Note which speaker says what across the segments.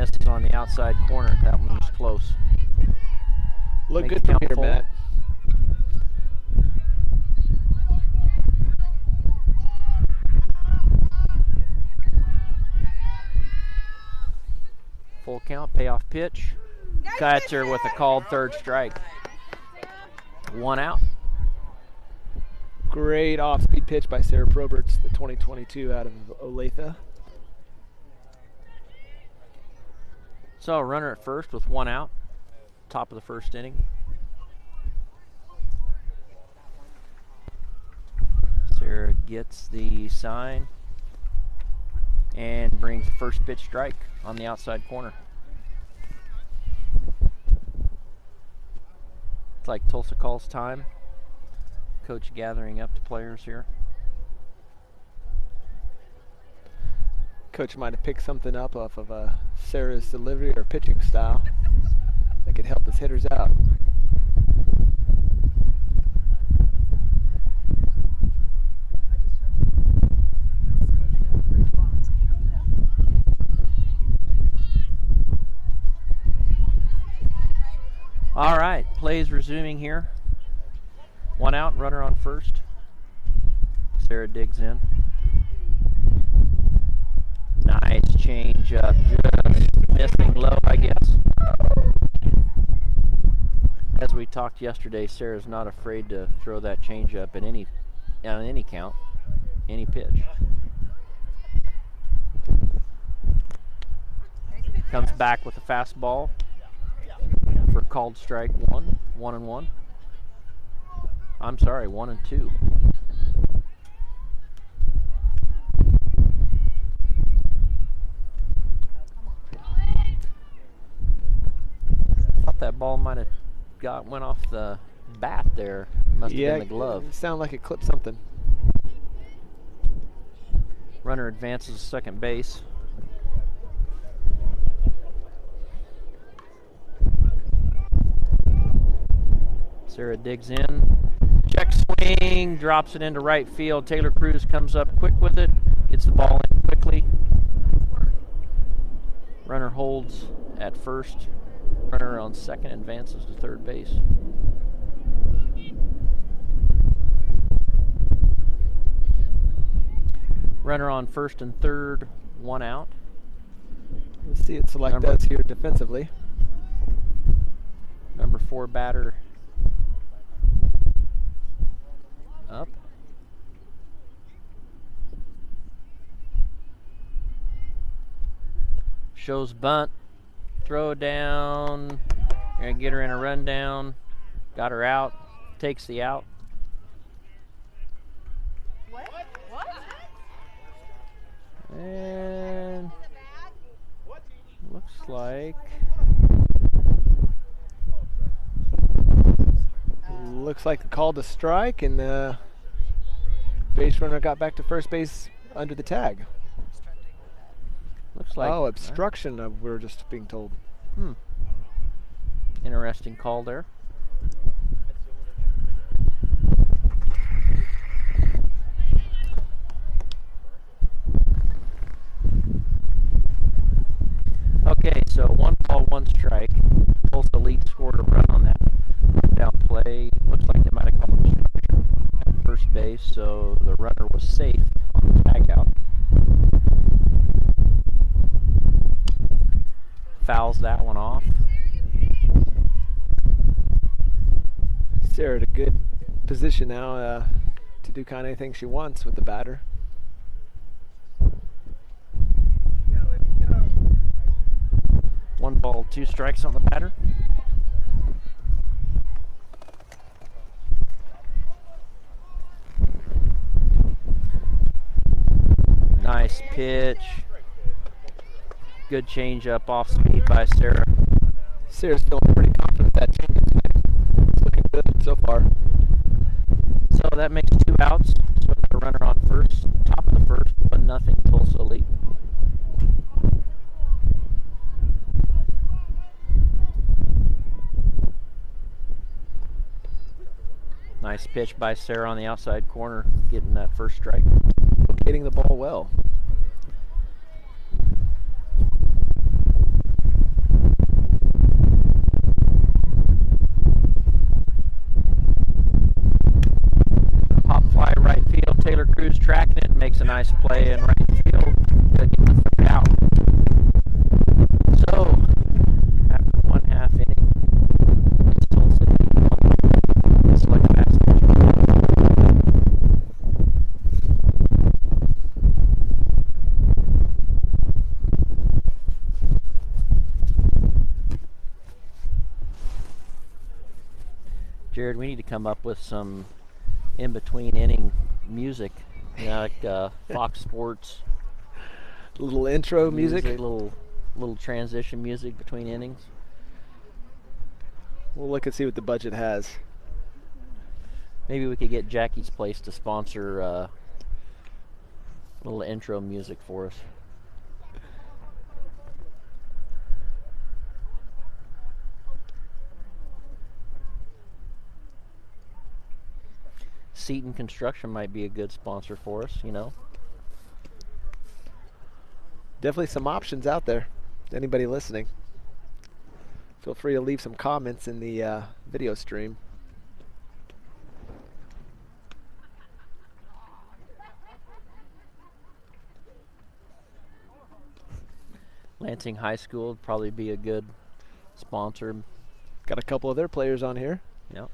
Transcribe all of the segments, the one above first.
Speaker 1: misses on the outside corner. That one was close.
Speaker 2: Look
Speaker 1: Make
Speaker 2: good
Speaker 1: the
Speaker 2: from
Speaker 1: count
Speaker 2: here,
Speaker 1: full.
Speaker 2: Matt.
Speaker 1: Full count, payoff pitch. Catcher with a called third strike. 1 out.
Speaker 2: Great off-speed pitch by Sarah Proberts, the 2022 out of Olathe.
Speaker 1: So a runner at first with 1 out. Top of the first inning. Sarah gets the sign and brings the first pitch strike on the outside corner. It's like Tulsa calls time. Coach gathering up the players here.
Speaker 2: Coach might have picked something up off of Sarah's delivery or pitching style that could help his hitters out.
Speaker 1: All right, plays resuming here. 1 out, runner on first. Sarah digs in. Nice change up, just missing low, I guess. As we talked yesterday, Sarah's not afraid to throw that change up at on any count, any pitch. Comes back with a fastball for called strike 1, 1-1. I'm sorry, 1-2. Thought that ball might have went off the bat there. Must have been the glove.
Speaker 2: It sounded like it clipped something.
Speaker 1: Runner advances to second base. Sarah digs in. Check swing, drops it into right field. Taylor Cruz comes up quick with it, gets the ball in quickly. Runner holds at first. Runner on second advances to third base. Runner on first and third, 1 out.
Speaker 2: Let's see what Select does here defensively.
Speaker 1: Number 4 batter up. Shows bunt. Throw down. Gonna get her in a rundown. Got her out. Takes the out.
Speaker 3: What?
Speaker 1: And looks like
Speaker 2: the call to strike, and the base runner got back to first base under the tag.
Speaker 1: Looks like
Speaker 2: obstruction. We're just being told.
Speaker 1: Interesting call there. Okay, so 1 ball, 1 strike. Tulsa lead scored a run on that down play. Looks like they might have called obstruction at first base, so the runner was safe on the tag out. Fouls that one off.
Speaker 2: Sarah in a good position now to do kind of anything she wants with the batter.
Speaker 1: One ball, 2 strikes on the batter. Nice pitch. Good change up off speed by Sarah.
Speaker 2: Sarah's feeling pretty confident that change is it's looking good so far.
Speaker 1: So that makes 2 outs. So the runner on first, top of the first, 1-0 Tulsa lead. Nice pitch by Sarah on the outside corner, getting that first strike.
Speaker 2: Locating the ball well.
Speaker 1: nice play in right field to get the third out. So, after 1/2 inning, it's Tulsa select Fastpitch. Jared, we need to come up with some in-between inning music, you know, like Fox Sports.
Speaker 2: A little intro music.
Speaker 1: Little transition music between innings.
Speaker 2: We'll look and see what the budget has.
Speaker 1: Maybe we could get Jackie's Place to sponsor a little intro music for us. Seton Construction might be a good sponsor for us, you know.
Speaker 2: Definitely some options out there. Anybody listening, feel free to leave some comments in the video stream.
Speaker 1: Lansing High School would probably be a good sponsor.
Speaker 2: Got a couple of their players on here.
Speaker 1: Yep.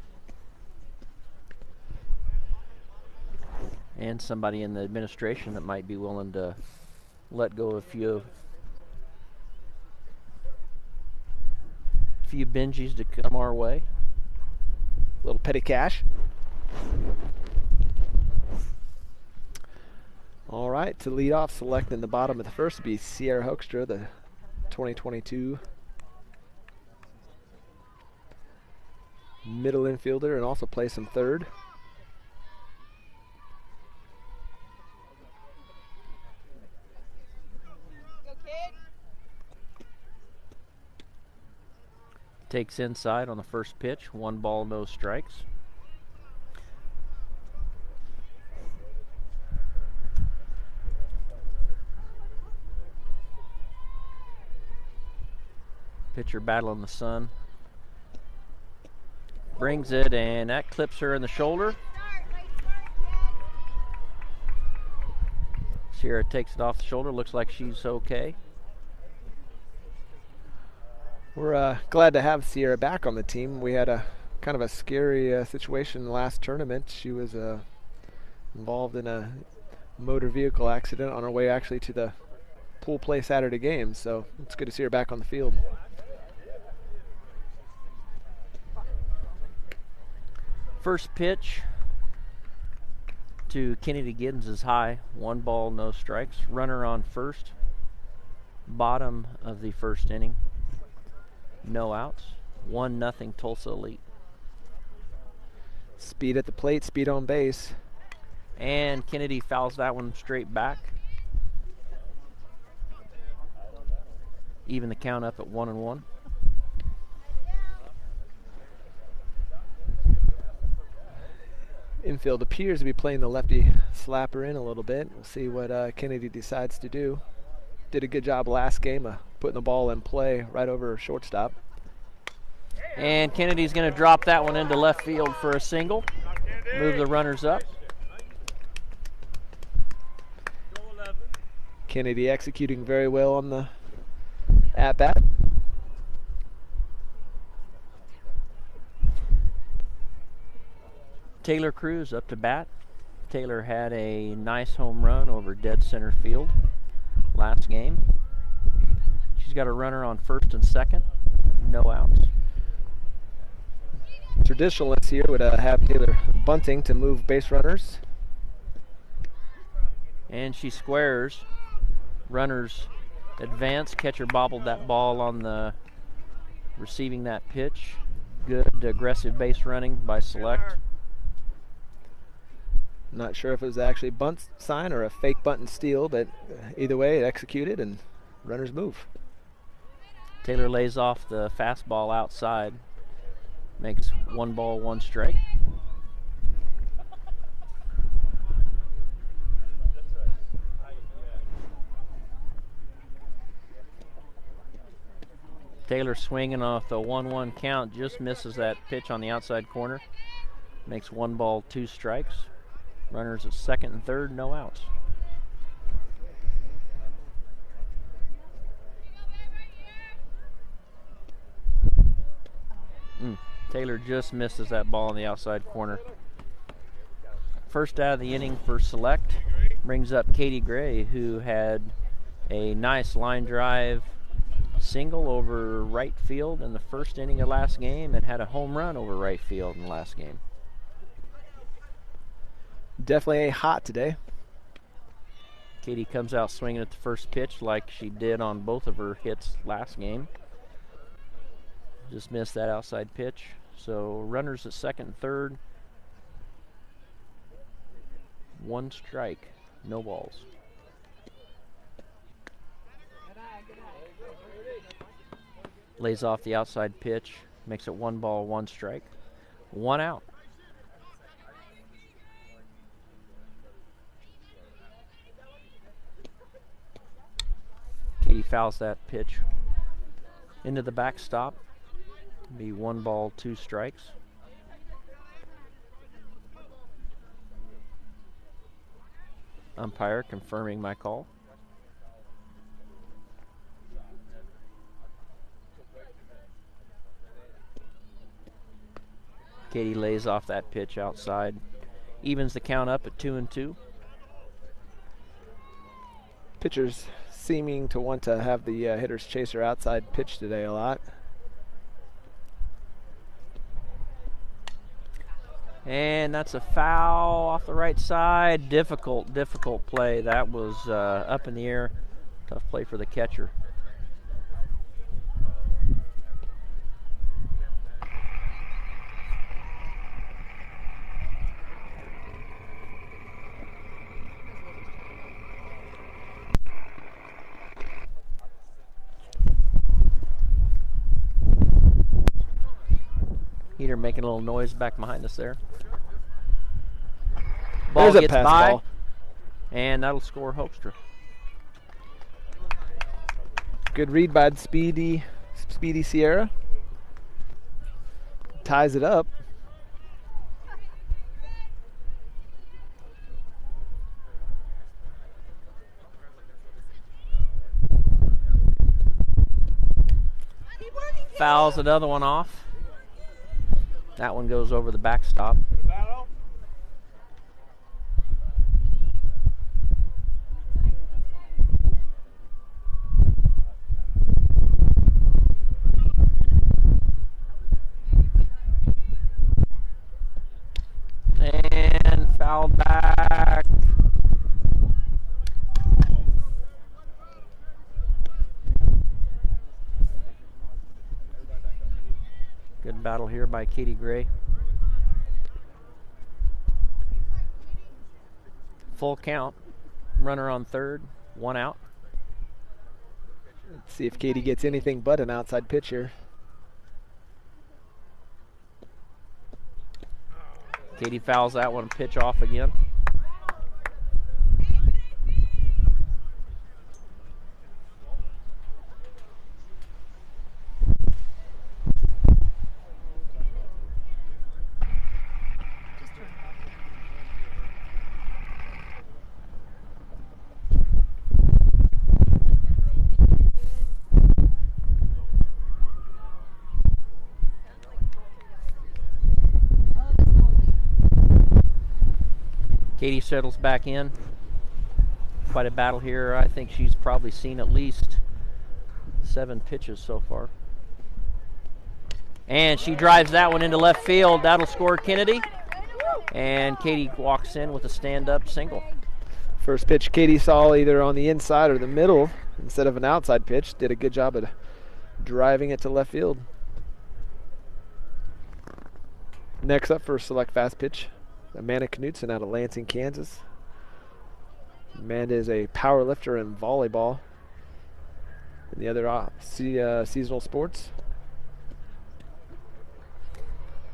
Speaker 1: And somebody in the administration that might be willing to let go of a few Benjis to come our way.
Speaker 2: A little petty cash. All right, to lead off, selecting the bottom of the first would be Sierra Hoekstra, the 2022 middle infielder, and also plays some third.
Speaker 1: Takes inside on the first pitch. 1 ball, no strikes. Pitcher battling the sun. Brings it, and that clips her in the shoulder. Sierra takes it off the shoulder. Looks like she's okay.
Speaker 2: We're glad to have Sierra back on the team. We had a kind of a scary situation last tournament. She was involved in a motor vehicle accident on her way actually to the pool play Saturday game, so it's good to see her back on the field.
Speaker 1: First pitch to Kennedy Giddens is high. 1 ball, no strikes. Runner on first. Bottom of the first inning. No outs. 1-0 Tulsa Elite.
Speaker 2: Speed at the plate, speed on base.
Speaker 1: And Kennedy fouls that one straight back. Even the count up at 1-1.
Speaker 2: Infield appears to be playing the lefty slapper in a little bit. We'll see what Kennedy decides to do. Did a good job last game of putting the ball in play right over shortstop.
Speaker 1: And Kennedy's going to drop that one into left field for a single. Move the runners up.
Speaker 2: Kennedy executing very well on the at-bat.
Speaker 1: Taylor Cruz up to bat. Taylor had a nice home run over dead center field last game. She's got a runner on first and second. No outs.
Speaker 2: Traditionalists here would have Taylor bunting to move base runners.
Speaker 1: And she squares. Runners advance. Catcher bobbled that ball on the receiving that pitch. Good aggressive base running by Select.
Speaker 2: Not sure if it was actually bunt sign or a fake bunt and steal, but either way it executed and runners move.
Speaker 1: Taylor lays off the fastball outside. Makes 1 ball, 1 strike. Taylor swinging off the 1-1 count, just misses that pitch on the outside corner. Makes 1 ball, 2 strikes. Runners at second and third, no outs. Taylor just misses that ball in the outside corner. First out of the inning for Select brings up Katie Gray, who had a nice line drive single over right field in the first inning of last game and had a home run over right field in the last game.
Speaker 2: Definitely hot today.
Speaker 1: Katie comes out swinging at the first pitch like she did on both of her hits last game. Just missed that outside pitch. So runners at second and third. 1 strike, no balls. Lays off the outside pitch, makes it 1 ball, 1 strike, 1 out. Katie fouls that pitch into the backstop. Be 1 ball, 2 strikes. Umpire confirming my call. Katie lays off that pitch outside. Evens the count up at 2-2.
Speaker 2: Pitchers seeming to want to have the hitters chase her outside pitch today a lot.
Speaker 1: And that's a foul off the right side. Difficult play. That was up in the air. Tough play for the catcher. Heater making a little noise back behind us there. Ball
Speaker 2: There's a
Speaker 1: gets
Speaker 2: pass
Speaker 1: by,
Speaker 2: ball.
Speaker 1: and that'll score Hoekstra.
Speaker 2: Good read by Speedy Sierra. Ties it up.
Speaker 1: Fouls another one off. That one goes over the backstop. And fouled back. Good battle here by Katie Gray. Full count. Runner on third, 1 out.
Speaker 2: Let's see if Katie gets anything but an outside pitch here.
Speaker 1: Katie fouls that one, pitch off again. Katie settles back in. Quite a battle here. I think she's probably seen at least 7 pitches so far. And she drives that one into left field. That'll score Kennedy. And Katie walks in with a stand-up single.
Speaker 2: First pitch Katie saw either on the inside or the middle instead of an outside pitch. Did a good job of driving it to left field. Next up for Select Fast Pitch, Amanda Knutson out of Lansing, Kansas. Amanda is a power lifter in volleyball and the other seasonal sports.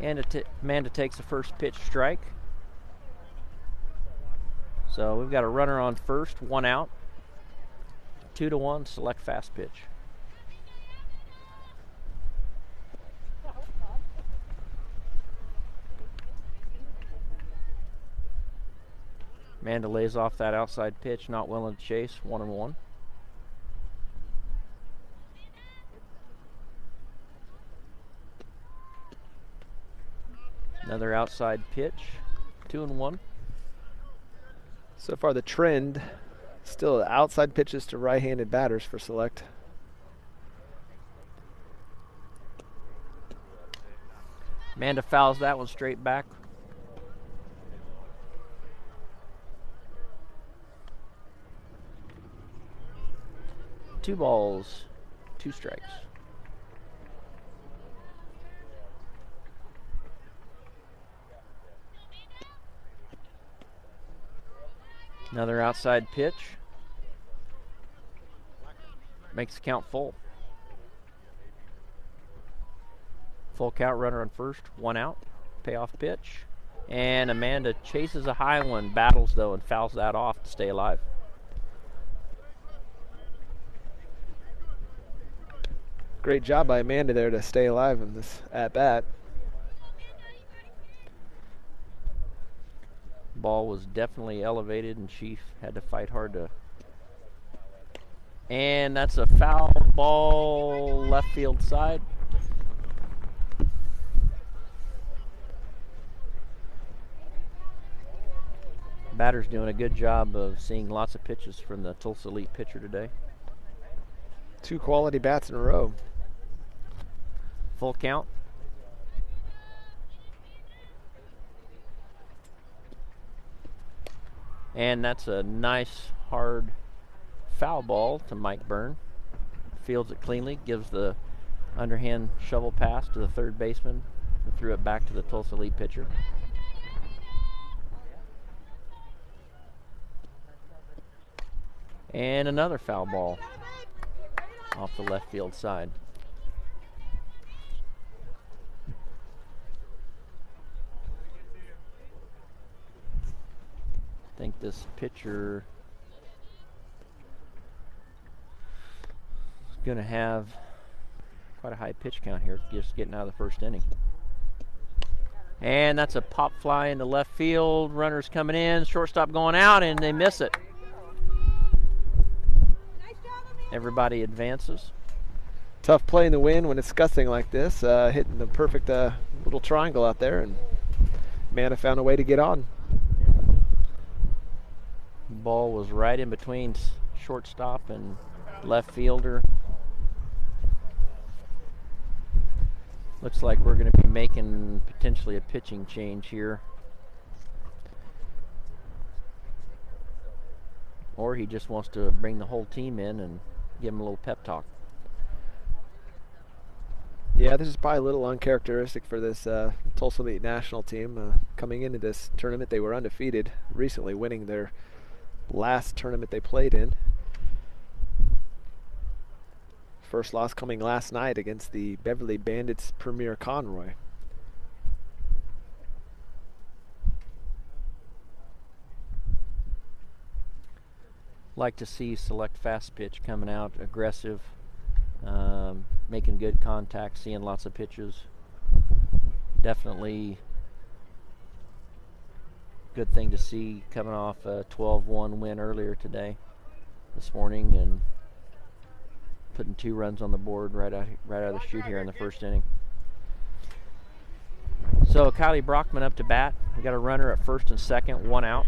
Speaker 1: And Amanda takes the first pitch strike. So we've got a runner on first, 1 out. 2-1, Select Fast Pitch. Amanda lays off that outside pitch, not willing to chase, 1-1. Another outside pitch, 2-1.
Speaker 2: So far the trend, still outside pitches to right-handed batters for Select.
Speaker 1: Amanda fouls that one straight back. Two balls, 2 strikes. Another outside pitch. Makes the count full. Full count, runner on first, 1 out. Payoff pitch. And Amanda chases a high one, battles though, and fouls that off to stay alive.
Speaker 2: Great job by Amanda there to stay alive in this at-bat.
Speaker 1: Ball was definitely elevated, and she had to fight hard to. And that's a foul ball, left field side. Batter's doing a good job of seeing lots of pitches from the Tulsa Elite pitcher today.
Speaker 2: 2 quality bats in a row.
Speaker 1: Full count. And that's a nice hard foul ball to Mike Byrn. Fields it cleanly, gives the underhand shovel pass to the third baseman, and threw it back to the Tulsa Elite pitcher. And another foul ball off the left field side. I think this pitcher is going to have quite a high pitch count here, just getting out of the first inning. And that's a pop fly into left field. Runners coming in, shortstop going out, and they miss it. Everybody advances.
Speaker 2: Tough play in the wind when it's gusting like this, hitting the perfect little triangle out there, and Amanda found a way to get on.
Speaker 1: Ball was right in between shortstop and left fielder. Looks like we're going to be making potentially a pitching change here. Or he just wants to bring the whole team in and give him a little pep talk.
Speaker 2: Yeah, this is probably a little uncharacteristic for this Tulsa Elite national team. Coming into this tournament, they were undefeated, recently winning their last tournament they played in. First loss coming last night against the Beverly Bandits Premier Conroy.
Speaker 1: Like to see Select Fastpitch coming out aggressive, making good contact, seeing lots of pitches. Definitely good thing to see coming off a 12-1 win earlier this morning, and putting 2 runs on the board right out of the chute here in the first inning. So Kylie Brockman up to bat. We got a runner at first and second, 1 out.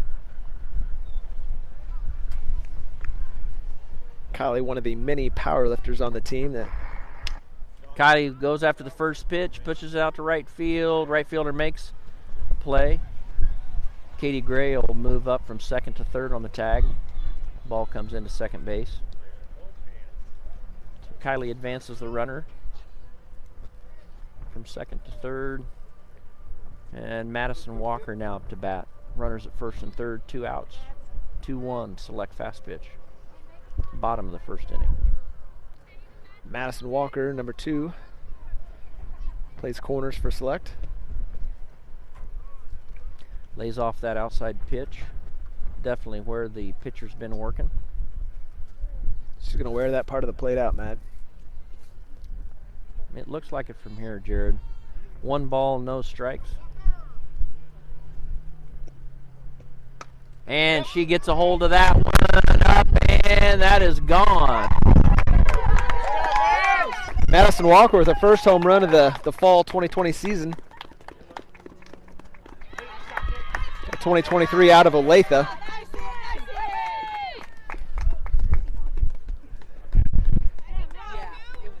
Speaker 2: Kylie, one of the many power lifters on the team.
Speaker 1: Kylie goes after the first pitch, pushes it out to right field. Right fielder makes a play. Katie Gray will move up from second to third on the tag. Ball comes into second base. So Kylie advances the runner from second to third. And Madison Walker now up to bat. Runners at first and third, 2 outs. 2-1, Select Fastpitch. Bottom of the first inning.
Speaker 2: Madison Walker, number 2, plays corners for Select.
Speaker 1: Lays off that outside pitch. Definitely where the pitcher's been working.
Speaker 2: She's going to wear that part of the plate out, Matt.
Speaker 1: It looks like it from here, Jared. 1 ball, no strikes. And she gets a hold of that one up, and that is gone.
Speaker 2: Madison Walker with her first home run of the fall 2020 season. 2023 out of Olathe.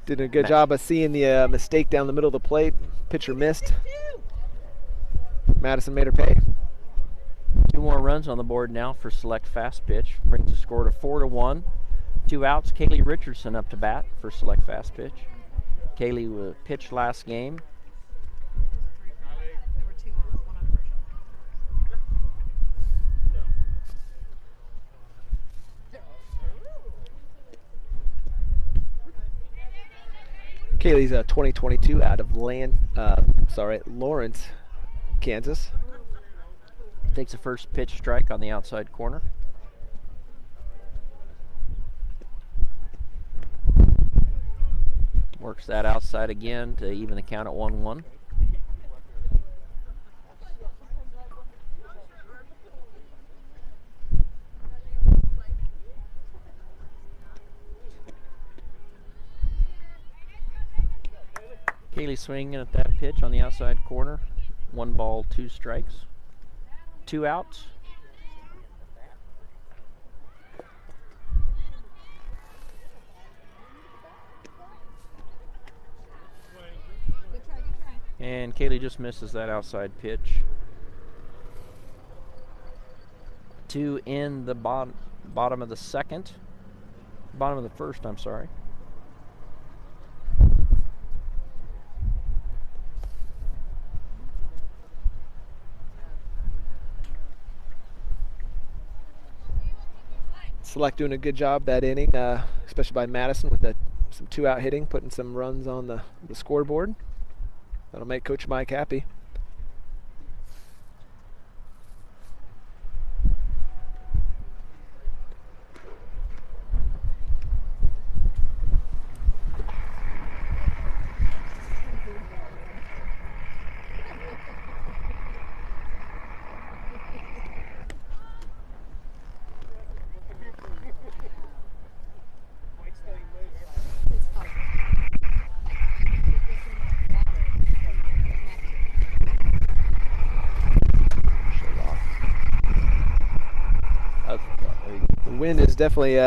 Speaker 2: Did a good job of seeing the mistake down the middle of the plate. Pitcher missed. Madison made her pay.
Speaker 1: 2 more runs on the board now for Select Fastpitch. Brings the score to 4-1. 2 outs. Kaylee Richardson up to bat for Select Fastpitch. Kaylee pitched last game.
Speaker 2: Kaylee's a 2022 out of Lawrence, Kansas.
Speaker 1: Takes a first pitch strike on the outside corner. Works that outside again to even the count at 1-1. Kaylee swinging at that pitch on the outside corner. 1 ball, 2 strikes. 2 outs. And Kaylee just misses that outside pitch. 2 in the bottom of the second. Bottom of the first, I'm sorry.
Speaker 2: Select doing a good job that inning, especially by Madison with some 2-out hitting, putting some runs on the scoreboard. That'll make Coach Mike happy. Wind is definitely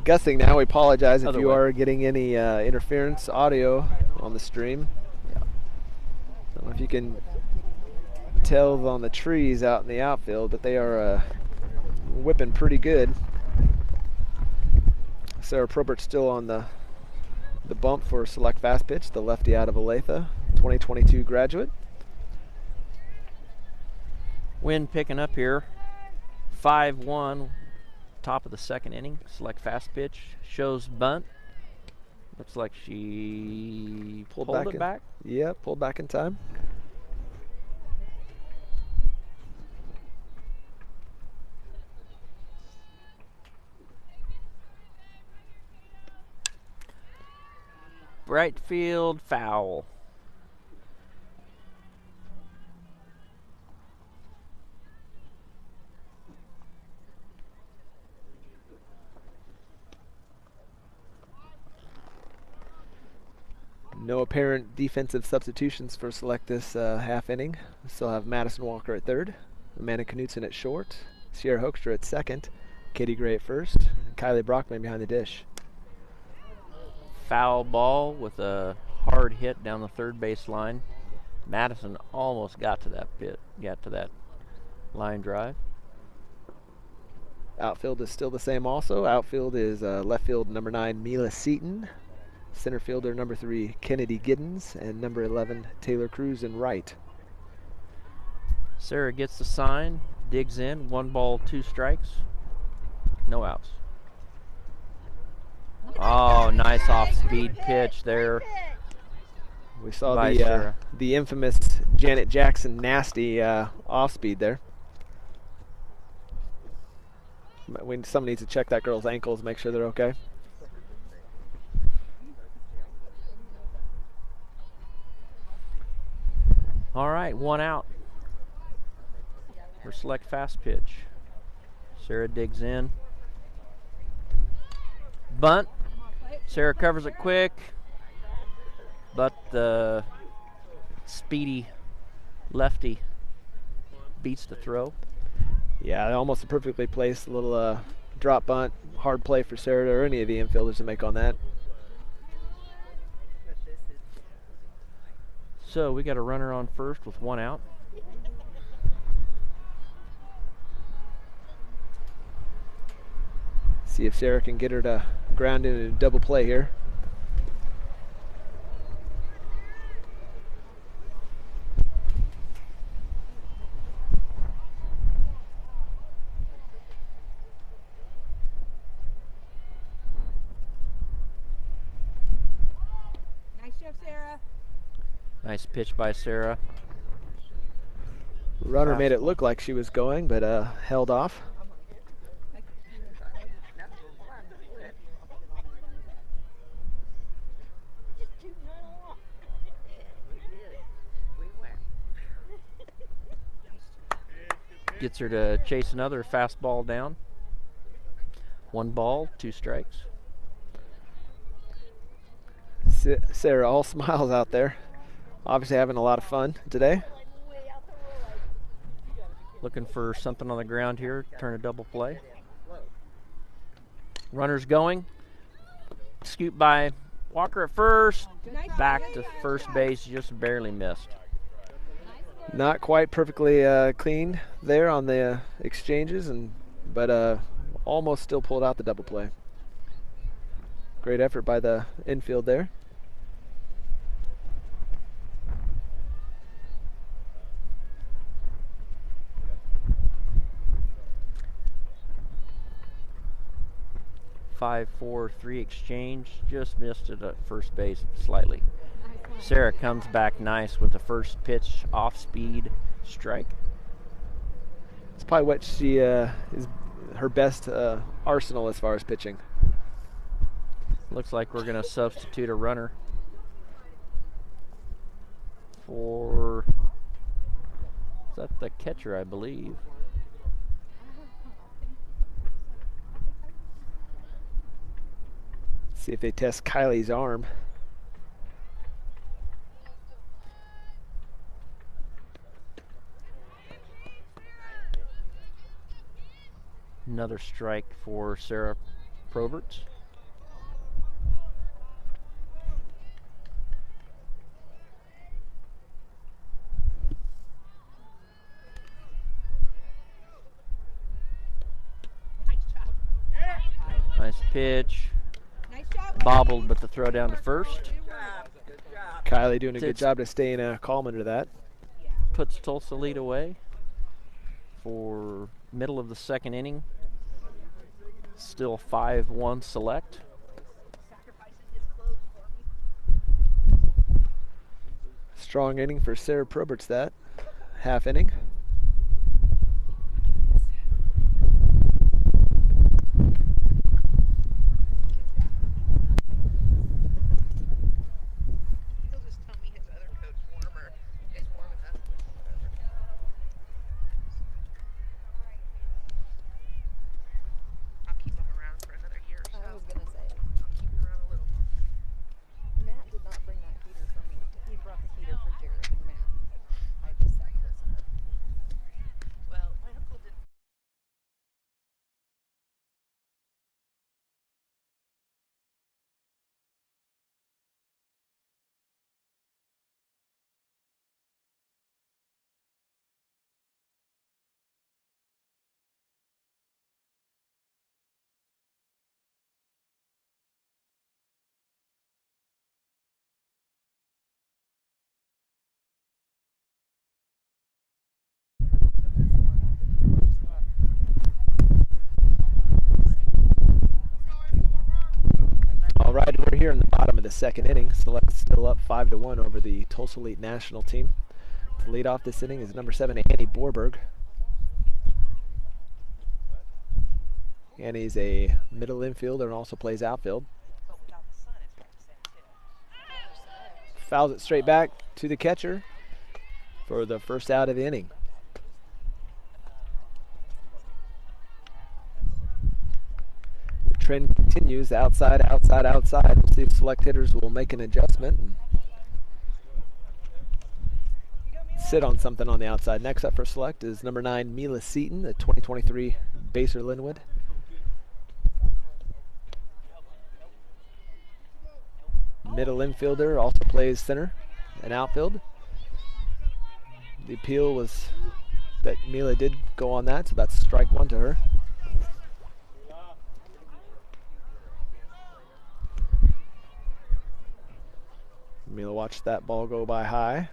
Speaker 2: gusting now. We apologize if you are getting any interference audio on the stream.
Speaker 1: Yeah.
Speaker 2: I don't know if you can tell on the trees out in the outfield, but they are whipping pretty good. Sarah Probert still on the bump for Select Fastpitch, the lefty out of Olathe, 2022 graduate.
Speaker 1: Wind picking up here. 5-1. Top of the second inning. Select Fastpitch. Shows bunt. Looks like she pulled it back.
Speaker 2: Yeah, pulled back in time.
Speaker 1: Right field foul.
Speaker 2: No apparent defensive substitutions for Select this half inning. We still have Madison Walker at third, Amanda Knutson at short, Sierra Hoekstra at second, Katie Gray at first, and Kylie Brockman behind the dish.
Speaker 1: Foul ball with a hard hit down the third base line. Madison almost got to that line drive.
Speaker 2: Outfield is still the same also. Outfield is left field number 9, Mila Seaton. Center fielder number 3, Kennedy Giddens, and number 11, Taylor Cruz in right.
Speaker 1: Sarah gets the sign, digs in, 1 ball, 2 strikes, no outs. Oh, nice off-speed pitch there.
Speaker 2: We saw
Speaker 1: Sarah.
Speaker 2: The infamous Janet Jackson nasty off-speed there. Someone needs to check that girl's ankles, make sure they're okay.
Speaker 1: All right, 1 out for Select Fastpitch. Sarah digs in. Bunt. Sarah covers it quick, but the speedy lefty beats the throw.
Speaker 2: Yeah, almost a perfectly placed little drop bunt, hard play for Sarah or any of the infielders to make on that.
Speaker 1: So we got a runner on first with 1 out.
Speaker 2: See if Sarah can get her to ground into a double play here.
Speaker 3: Nice job, Sarah.
Speaker 1: Nice pitch by Sarah.
Speaker 2: Runner made it look like she was going, but held off.
Speaker 1: Gets her to chase another fastball down. 1 ball, 2 strikes.
Speaker 2: Sarah all smiles out there. Obviously having a lot of fun today.
Speaker 1: Looking for something on the ground here. Turn a double play. Runner's going. Scoop by Walker at first. Back to first base, just barely missed.
Speaker 2: Not quite perfectly clean there on the exchanges, but almost still pulled out the double play. Great effort by the infield there.
Speaker 1: Five, 4, 3 exchange. Just missed it at first base slightly. Sarah comes back nice with the first pitch, off speed, strike.
Speaker 2: It's probably what she is her best arsenal as far as pitching.
Speaker 1: Looks like we're going to substitute a runner for, is that the catcher, I believe?
Speaker 2: See if they test Kylie's arm.
Speaker 1: Another strike for Sarah Proberts. Nice pitch.
Speaker 3: Nice job.
Speaker 1: Bobbled, but the throw down to first.
Speaker 2: Kylie doing a good job of staying calm under that.
Speaker 1: Puts Tulsa lead away for middle of the second inning. Still 5-1 select.
Speaker 2: Strong inning for Sarah Proberts, that half inning. All right, we're here in the bottom of the second inning. Select still up 5-1 over the Tulsa Elite National team. To lead off this inning is number 7, Annie Borberg. Annie's a middle infielder and also plays outfield. Fouls it straight back to the catcher for the first out of the inning. The trend continues, outside, outside, outside. We'll see if select hitters will make an adjustment. sit on something on the outside. Next up for select is number 9, Mila Seaton, the 2023 Baser Linwood. Middle infielder, also plays center and outfield. The appeal was that Mila did go on that, so that's strike 1 to her. Mila watched that ball go by high.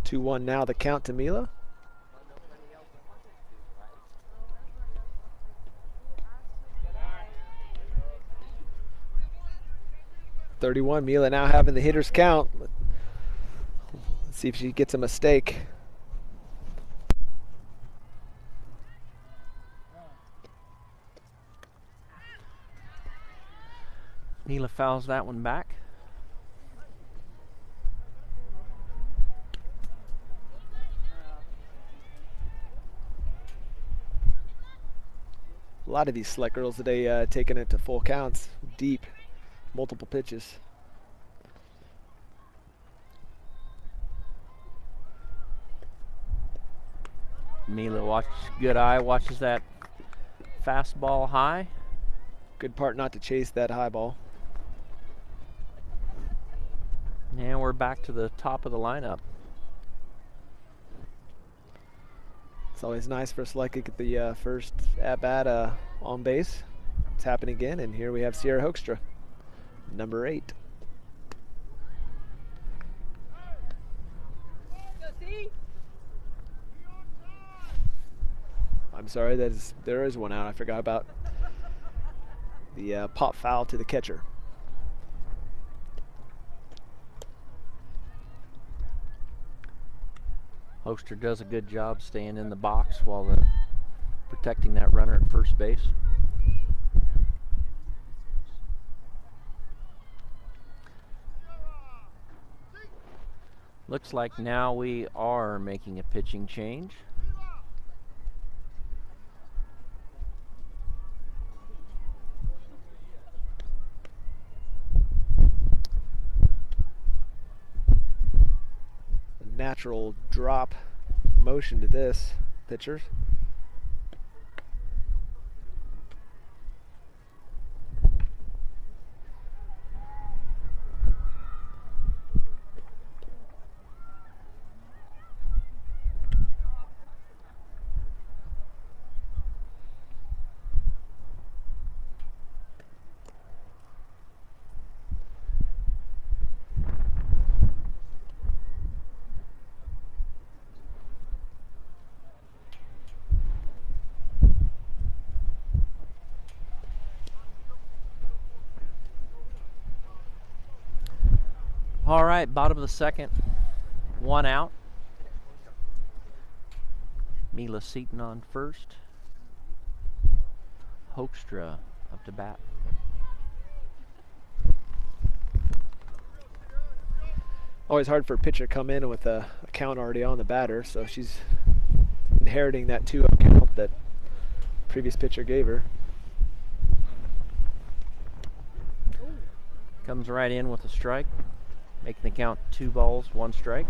Speaker 2: Two 2-1 now the count to Mila. .31, Mila now having the hitter's count. Let's see if she gets a mistake.
Speaker 1: Mila fouls that one back.
Speaker 2: A lot of these select girls today taking it to full counts, deep, multiple pitches.
Speaker 1: Mila good eye, watches that fastball high.
Speaker 2: Good part not to chase that high ball.
Speaker 1: And we're back to the top of the lineup.
Speaker 2: It's always nice for Select to get the first at-bat on base. It's happening again, and here we have Sierra Hoekstra, number 8. I'm sorry, there is one out. I forgot about the pop foul to the catcher.
Speaker 1: Hoekstra does a good job staying in the box while protecting that runner at first base. Looks like now we are making a pitching change.
Speaker 2: Natural drop motion to this pitcher.
Speaker 1: All right, bottom of the second, 1 out. Mila Seaton on first. Hoekstra up to bat.
Speaker 2: Always hard for a pitcher to come in with a count already on the batter, so she's inheriting that 2-0 count that previous pitcher gave her.
Speaker 1: Comes right in with a strike, making the count 2 balls, 1 strike.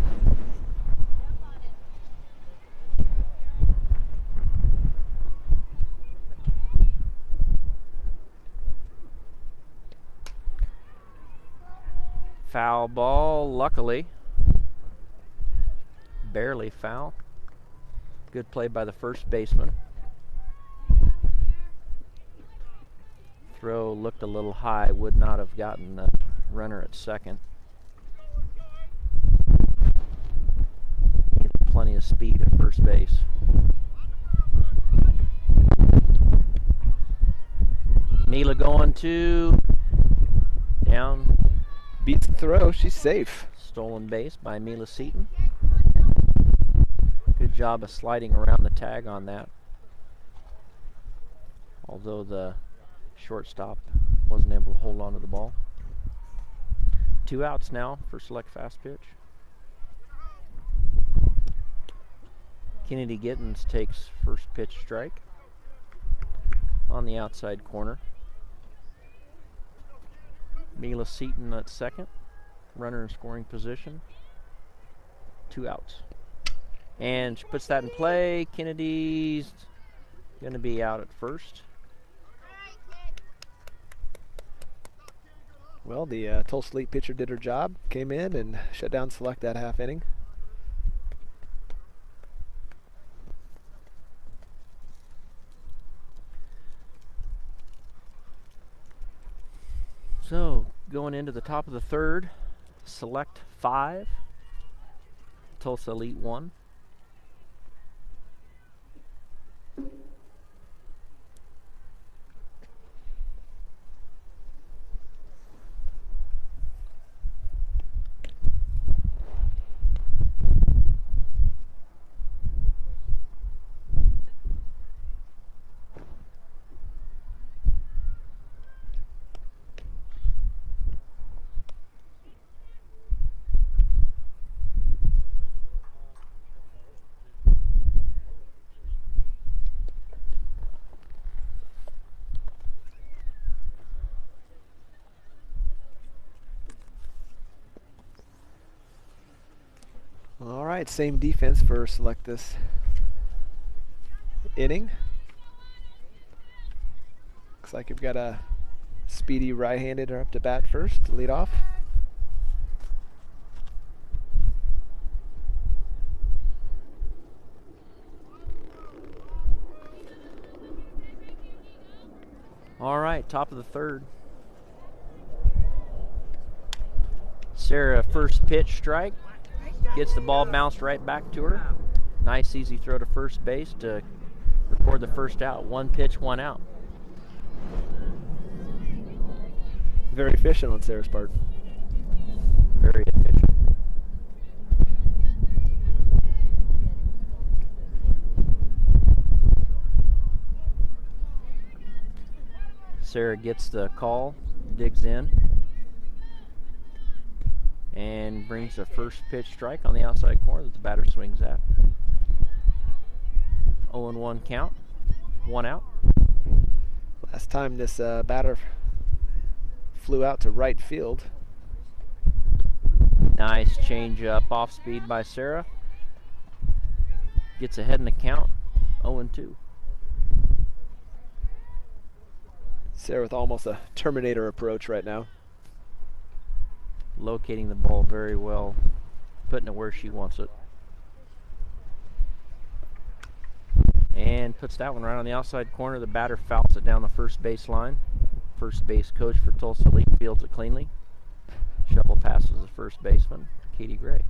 Speaker 1: Foul ball, luckily. Barely foul. Good play by the first baseman. Throw looked a little high, would not have gotten the runner at second. Plenty of speed at first base. Mila going to down.
Speaker 2: Beats the throw, she's safe.
Speaker 1: Stolen base by Mila Seaton. Good job of sliding around the tag on that. Although the shortstop wasn't able to hold on to the ball. 2 outs now for Select Fastpitch. Kennedy Gittens takes first pitch strike on the outside corner. Mila Seaton at second. Runner in scoring position. 2 outs. And she puts that in play. Kennedy's going to be out at first.
Speaker 2: Well, the Tulsa Elite pitcher did her job, came in and shut down Select that half inning.
Speaker 1: So, going into the top of the third, Select 5, Tulsa Elite 1.
Speaker 2: All right, same defense for Select this inning. Looks like you've got a speedy right-handed up to bat first to lead off.
Speaker 1: All right, top of the third. Sarah, first pitch strike. Gets the ball bounced right back to her. Nice, easy throw to first base to record the first out. 1 pitch, 1 out.
Speaker 2: Very efficient on Sarah's part.
Speaker 1: Very efficient. Sarah gets the call, digs in, and brings a first pitch strike on the outside corner that the batter swings at. 0-1 count, 1 out.
Speaker 2: Last time this batter flew out to right field.
Speaker 1: Nice change up off speed by Sarah. Gets ahead in the count, 0-2.
Speaker 2: Sarah with almost a Terminator approach right now.
Speaker 1: Locating the ball very well, putting it where she wants it. And puts that one right on the outside corner. The batter fouls it down the first base line. First base coach for Tulsa Elite fields it cleanly. Shovel passes the first baseman, Katie Gray.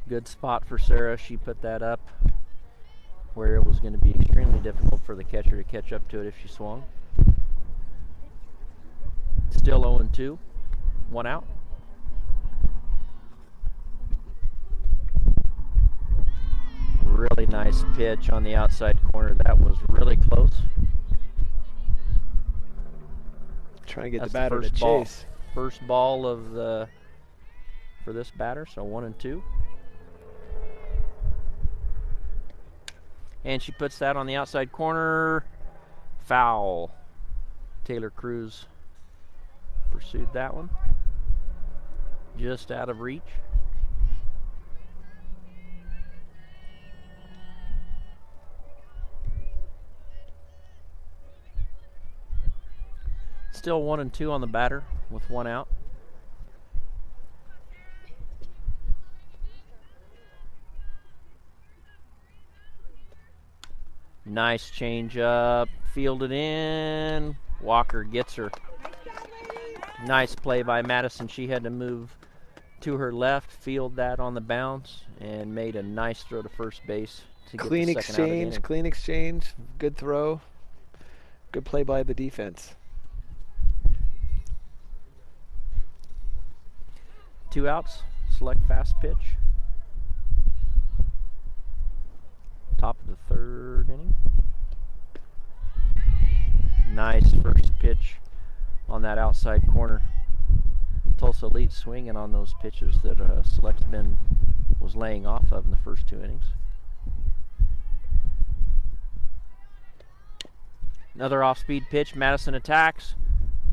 Speaker 1: Good spot for Sarah. She put that up where it was going to be extremely difficult for the catcher to catch up to it if she swung. Still 0-2, 1 out. Really nice pitch on the outside corner. That was really close.
Speaker 2: Trying to get
Speaker 1: That's
Speaker 2: the batter to chase.
Speaker 1: First ball of the for this batter, so 1-2. And she puts that on the outside corner. Foul. Taylor Cruz pursued that one. Just out of reach. Still 1-2 on the batter with 1 out. Nice change up, fielded in. Walker gets her. Nice play by Madison. She had to move to her left, field that on the bounce, and made a nice throw to first base to
Speaker 2: Clean
Speaker 1: get the second out of the inning.
Speaker 2: clean exchange, good throw, good play by the defense.
Speaker 1: 2 outs, select fast pitch. Top of the third inning. Nice first pitch on that outside corner. Tulsa Elite swinging on those pitches that Select's was laying off of in the first 2 innings. Another off-speed pitch. Madison attacks,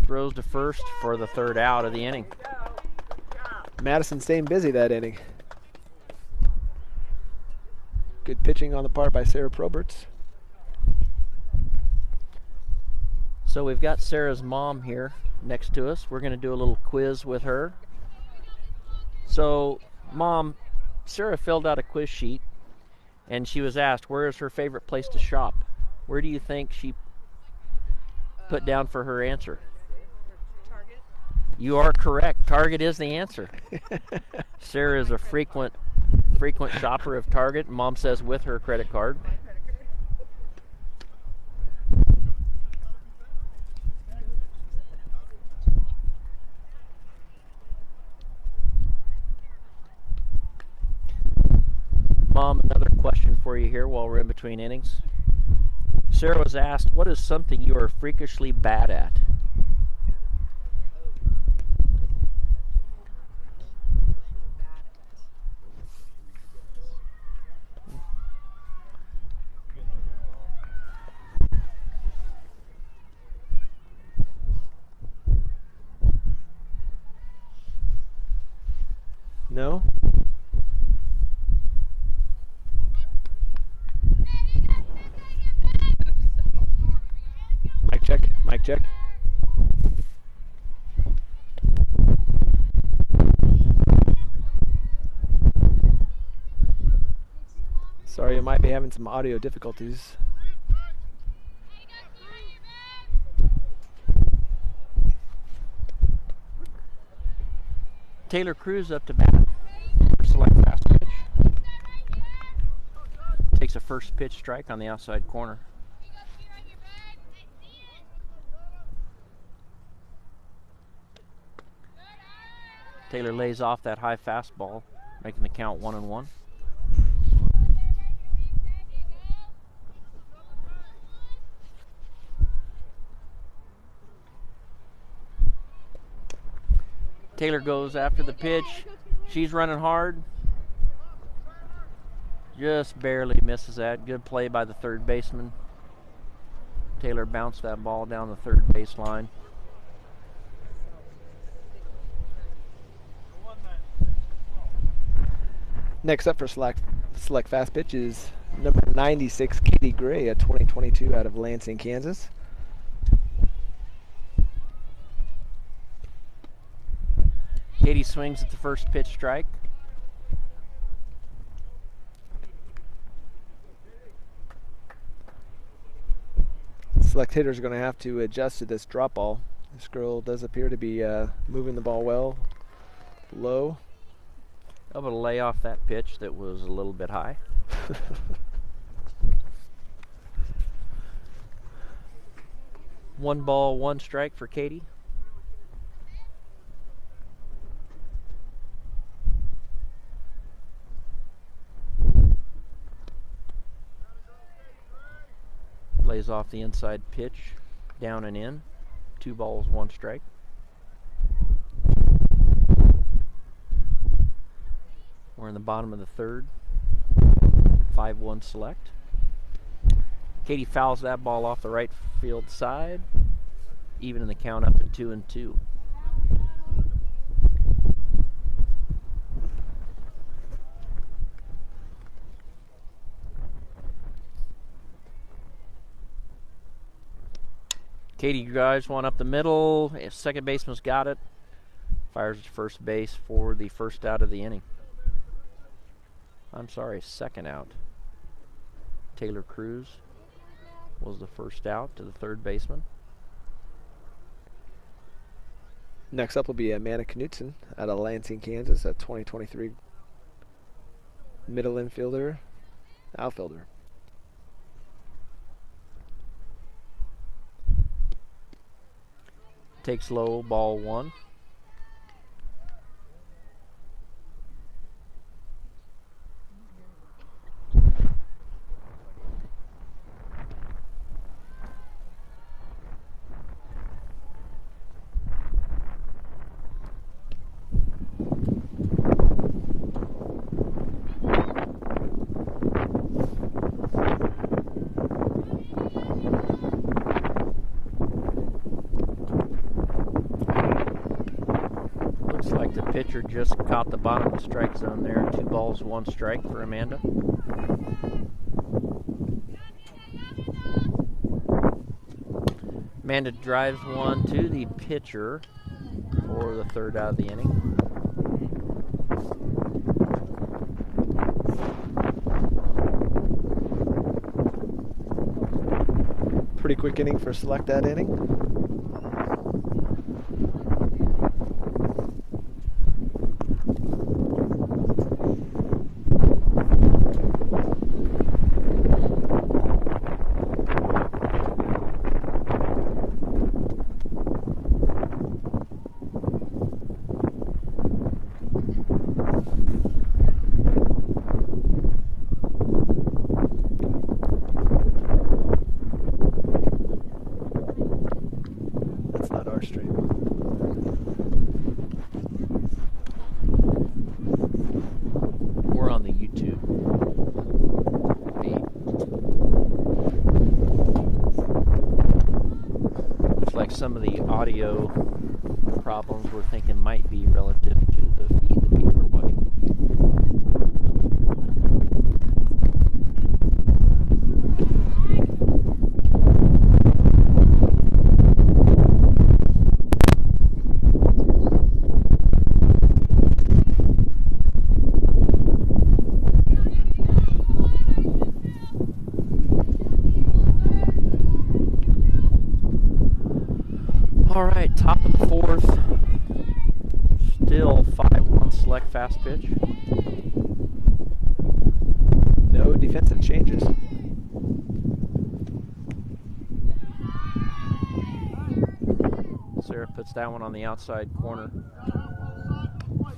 Speaker 1: throws to first for the 3rd out of the inning.
Speaker 2: Madison staying busy that inning. Good pitching on the part by Sarah Proberts.
Speaker 1: So we've got Sarah's mom here next to us. We're going to do a little quiz with her. So, Mom, Sarah filled out a quiz sheet, and she was asked, where is her favorite place to shop? Where do you think she put down for her answer?
Speaker 3: Target.
Speaker 1: You are correct. Target is the answer. Sarah is a frequent shopper of Target. Mom says with her credit card. Mom, another question for you here while we're in between innings. Sarah was asked, what is something you are freakishly bad at?
Speaker 2: No? Mic check. Mic check. Sorry, you might be having some audio difficulties.
Speaker 1: Taylor Cruz up to bat for Select Fastpitch. Takes a first pitch strike on the outside corner. Taylor lays off that high fastball, making the count 1-1. Taylor goes after the pitch. She's running hard. Just barely misses that. Good play by the third baseman. Taylor bounced that ball down the third baseline.
Speaker 2: Next up for Select Fastpitch is number 96, Katie Gray, a 2022 out of Lansing, Kansas.
Speaker 1: Katie swings at the first pitch strike.
Speaker 2: Select hitters are going to have to adjust to this drop ball. This girl does appear to be moving the ball well, low.
Speaker 1: Able to lay off that pitch that was a little bit high. One ball, one strike for Katie. Lays off the inside pitch, down and in. 2 balls, 1 strike. We're in the bottom of the third. 5-1 Select. Katie fouls that ball off the right field side, even in the count up at 2-2. Katie drives one up the middle. Second baseman's got it. Fires to first base for the first out of the inning. I'm sorry, second out. Taylor Cruz was the first out to the third baseman.
Speaker 2: Next up will be Amanda Knutson out of Lansing, Kansas, a 2023 middle infielder, outfielder.
Speaker 1: Takes low, ball 1. like the pitcher just caught the bottom of the strike zone there. 2 balls, 1 strike for Amanda. Amanda drives one to the pitcher for the 3rd out of the inning.
Speaker 2: Pretty quick inning for Select that inning.
Speaker 1: Some of the audio problems we're thinking might be relative to the feed that people are watching. All right, top of the 4th, still 5-1 Select Fastpitch.
Speaker 2: No defensive changes.
Speaker 1: Sarah puts that one on the outside corner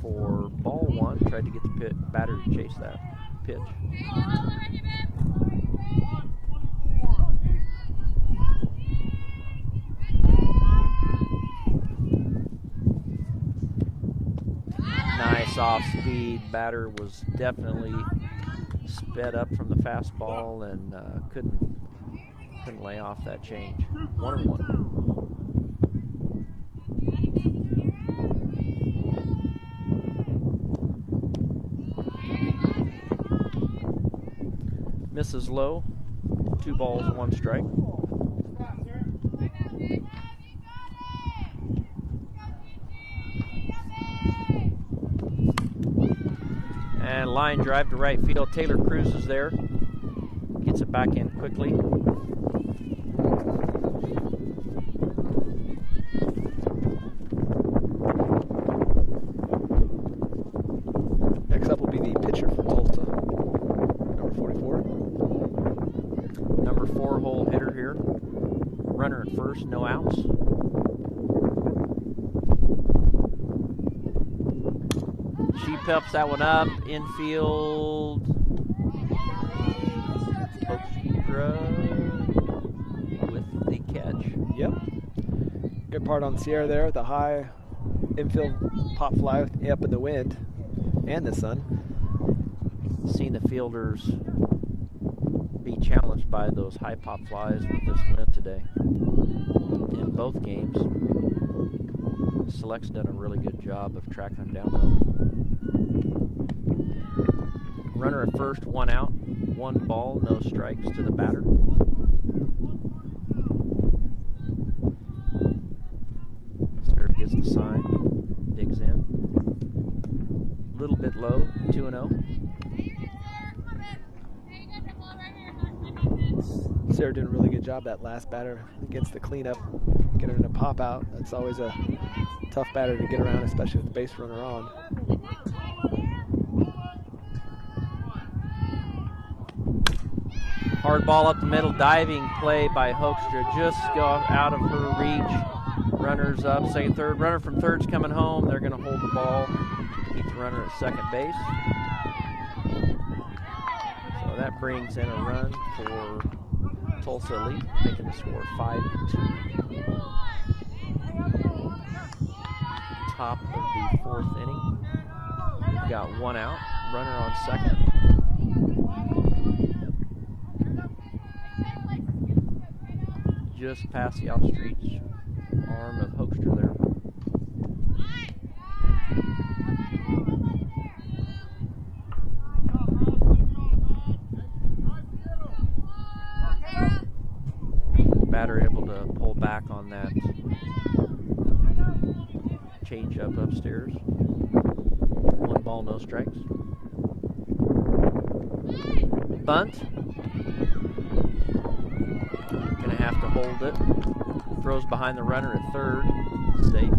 Speaker 1: for ball 1. Tried to get the batter to chase that pitch. Nice off-speed. Batter was definitely sped up from the fastball and couldn't lay off that change. 1-1. Misses low. 2 balls, 1 strike. And line drive to right field. Taylor Cruz is there. Gets it back in quickly.
Speaker 2: Next up will be the pitcher for Tulsa, number 44.
Speaker 1: Number 4 hole hitter here. Runner at first, no outs. She peps that one up, infield. Hoekstra with the catch.
Speaker 2: Yep. Good part on Sierra there, the high infield pop fly up in the wind and the sun.
Speaker 1: Seen the fielders be challenged by those high pop flies with this wind today. In both games, Select's done a really good job of tracking them down though. Runner at first, 1 out, 1 ball, no strikes to the batter. Serve gets the sign, digs in. A little bit low, 2-0.
Speaker 2: Sarah doing a really good job that last batter against the cleanup, get her in a pop out. That's always a tough batter to get around, especially with the base runner on.
Speaker 1: Hard ball up the middle, diving play by Hoekstra, just got out of her reach. Runners up, second, third. Runner from third's coming home. They're going to hold the ball, keep the runner at second base. So that brings in a run for Tulsa Elite, making the score 5-2. Top of the 4th inning. We've got 1 out, runner on second. Just past the outstretched arm of Hoekstra there. that change up upstairs. 1 ball, no strikes. Bunt. Gonna have to hold it. Throws behind the runner at third. Safe.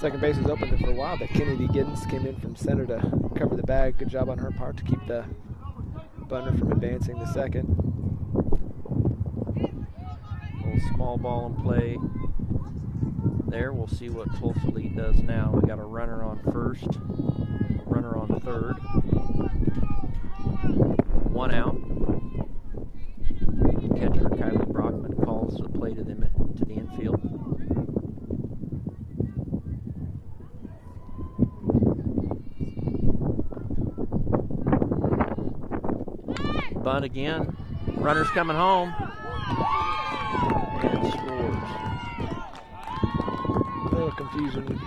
Speaker 2: Second base was open for a while, but Kennedy Giddens came in from center to cover the bag. Good job on her part to keep the bunter from advancing to second.
Speaker 1: Little small ball in play there. We'll see what Tulsa Elite does now. We got a runner on first, runner on third. 1 out. Catcher Kylie Brockman calls the play to the infield. Bunt again. Runner's coming home. And scores.
Speaker 2: A little confusion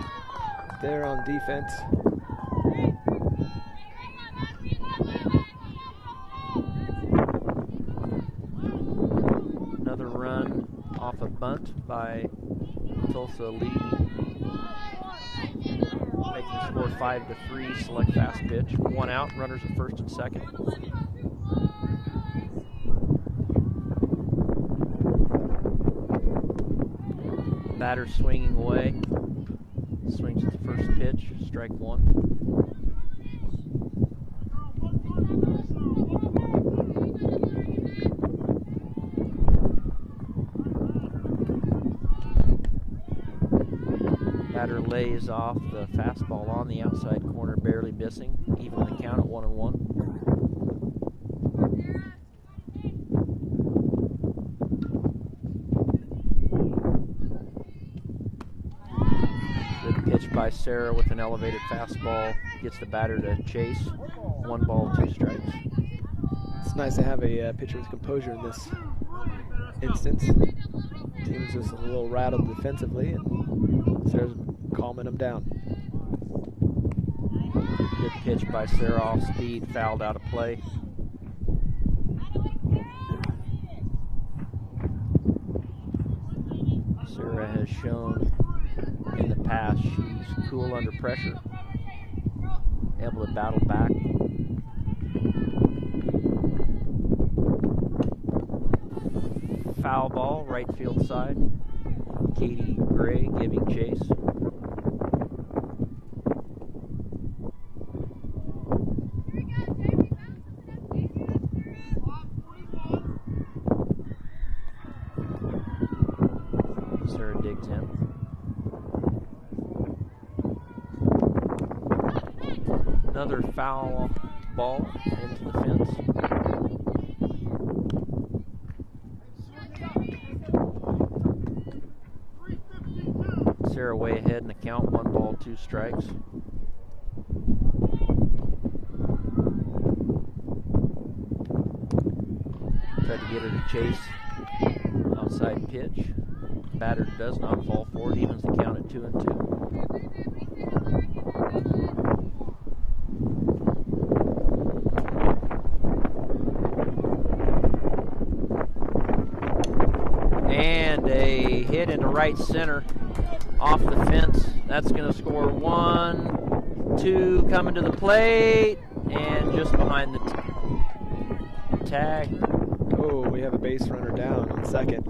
Speaker 2: there on defense.
Speaker 1: Another run off a bunt by Tulsa Elite. Making the score 5-3. Select fast pitch. 1 out. Runners at first and second. Batter swinging away. Swings at the first pitch. Strike 1. Batter lays off the fastball on the outside corner, barely missing. Even the count at 1-1. Pitch by Sarah with an elevated fastball. Gets the batter to chase. 1 ball, 2 strikes.
Speaker 2: It's nice to have a pitcher with composure in this instance. Team's just a little rattled defensively, and Sarah's calming them down.
Speaker 1: Good pitch by Sarah, off speed, fouled out of play. Sarah has shown in the past she's cool under pressure, able to battle back. Foul ball, right field side. Katie Gray giving chase. Sarah digs in. Another foul ball into the fence. Sarah way ahead in the count, 1 ball, 2 strikes. Tried to get her to chase. Outside pitch. Batter does not fall forward, evens the count at 2-2. And a hit into right center off the fence. That's going to score 1, 2, coming to the plate, and just behind the tag.
Speaker 2: Oh, we have a base runner down on second.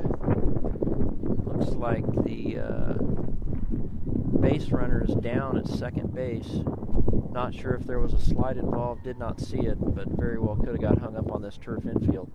Speaker 1: Looks like the base runner is down at second base. Not sure if there was a slide involved, did not see it, but very well could have got hung up on this turf infield.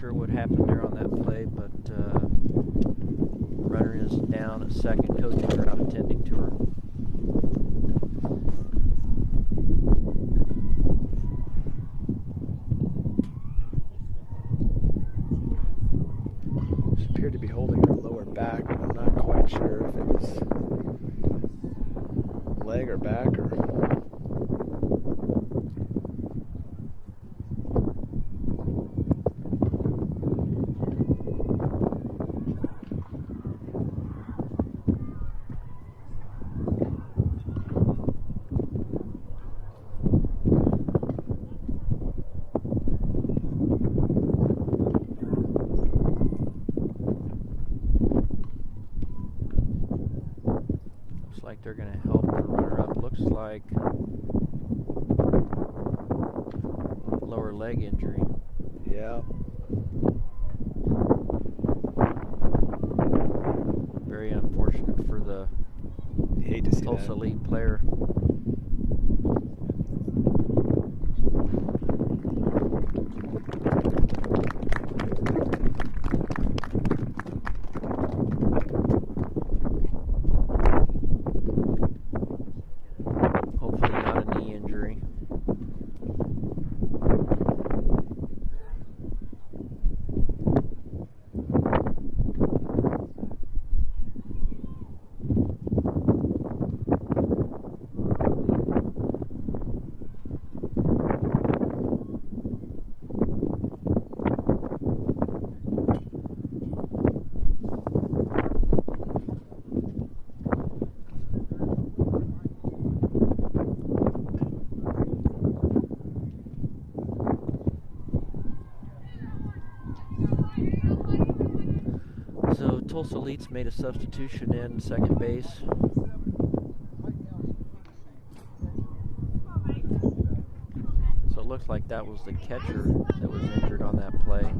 Speaker 1: Sure what happened there on that play, but runner is down at second. Coaches are out attending to her.
Speaker 2: She appeared to be holding her lower back, but I'm not quite sure if it was leg or back or.
Speaker 1: Like they're going to help the runner up. Looks like lower leg injury.
Speaker 2: Yeah.
Speaker 1: Very unfortunate for the
Speaker 2: You hate to see
Speaker 1: Tulsa
Speaker 2: that.
Speaker 1: lead player. Hopefully not a knee injury. So Tulsa Elites made a substitution in second base. So it looks like that was the catcher that was injured on that play.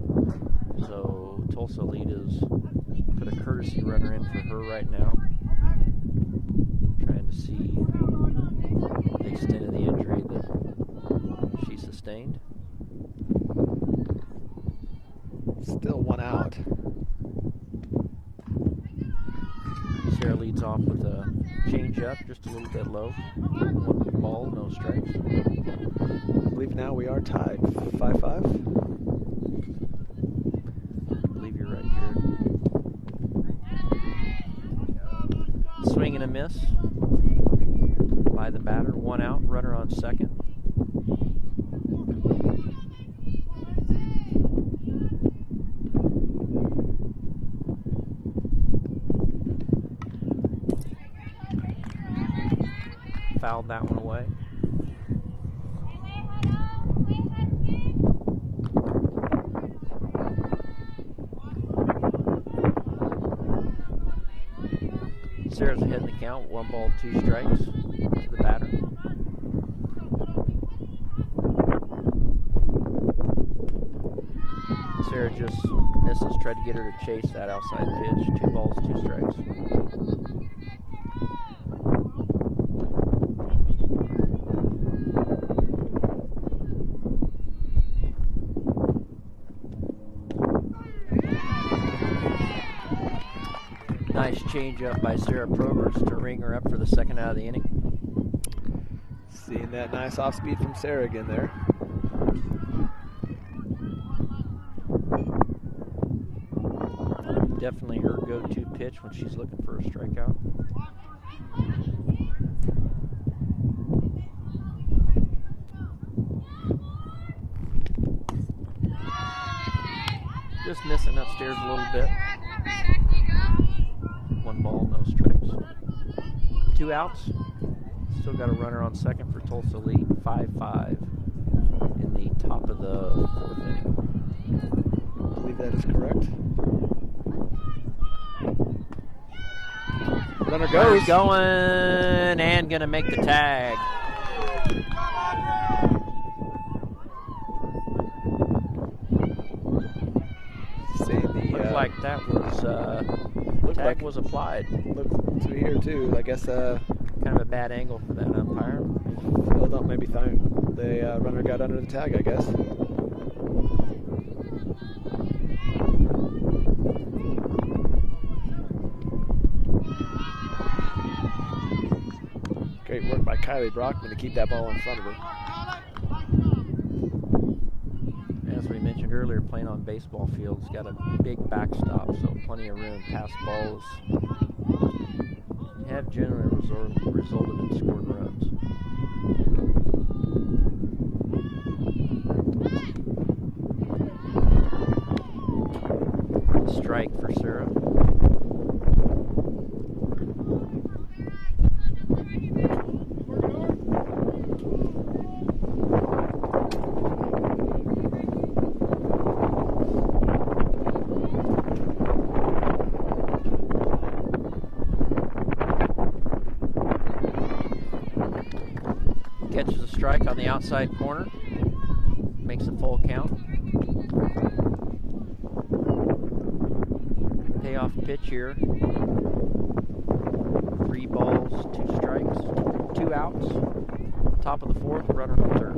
Speaker 1: So Tulsa Elite has put a courtesy runner in for her right now. Trying to see the extent of the injury that she sustained.
Speaker 2: Still one out.
Speaker 1: Sarah leads off with a change up, just a little bit low. One ball, no strikes.
Speaker 2: I believe now we are tied 5-5.
Speaker 1: I believe you're right here. Swing and a miss by the batter. One out, runner on second. Fouled that one away. Sarah's ahead in the count. 1 ball, 2 strikes to the batter. Sarah just misses. Tried to get her to chase that outside pitch. 2 balls, 2 strikes. Nice change up by Sarah Probers to ring her up for the second out of the inning.
Speaker 2: Seeing that nice off speed from Sarah again there.
Speaker 1: Definitely her go-to pitch when she's looking for a strikeout. Just missing upstairs a little bit. 1 ball, no strikes. 2 outs. Still got a runner on second for Tulsa Elite. 5-5 in the top of the 4th inning.
Speaker 2: I believe that is correct. Runner goes.
Speaker 1: Runner's going and gonna make the tag. Looked like that was tag was applied.
Speaker 2: Looks to here too. I guess
Speaker 1: kind of a bad angle for that umpire.
Speaker 2: Hold on, maybe the runner got under the tag, I guess. Great work by Kylie Brockman to keep that ball in front of her.
Speaker 1: As we mentioned earlier, playing on baseball fields, got a big backstop, so plenty of room. Pass balls have generally resulted in scored Catches a strike on the outside corner. Makes a full count. Payoff pitch here. 3 balls, 2 strikes, 2 outs. Top of the 4th, runner on third.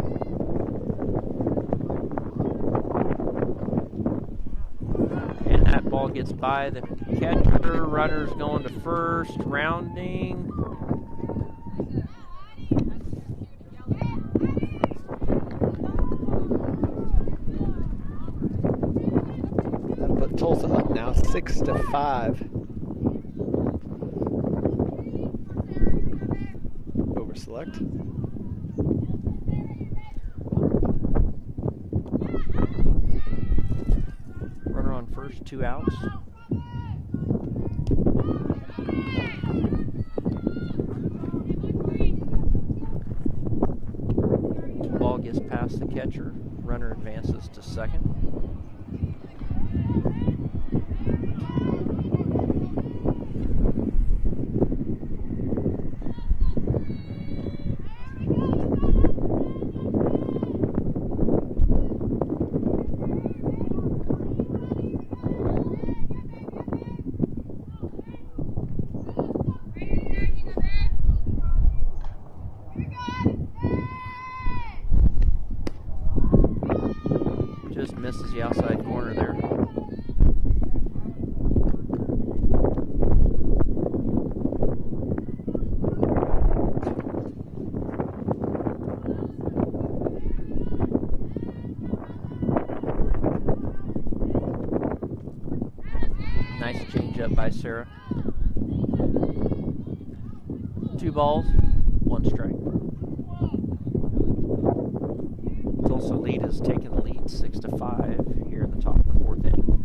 Speaker 1: And that ball gets by the catcher. Runner's going to first, rounding.
Speaker 2: That'll put Tulsa up now, 6-5. Over select.
Speaker 1: Runner on first, 2 outs. Ball gets past the catcher. Runner advances to second. Just misses the outside corner there. Nice change up by Sarah. 2 balls, 1 strike. Tulsa lead is taking the lead 6-5 here in the top of the 4th inning.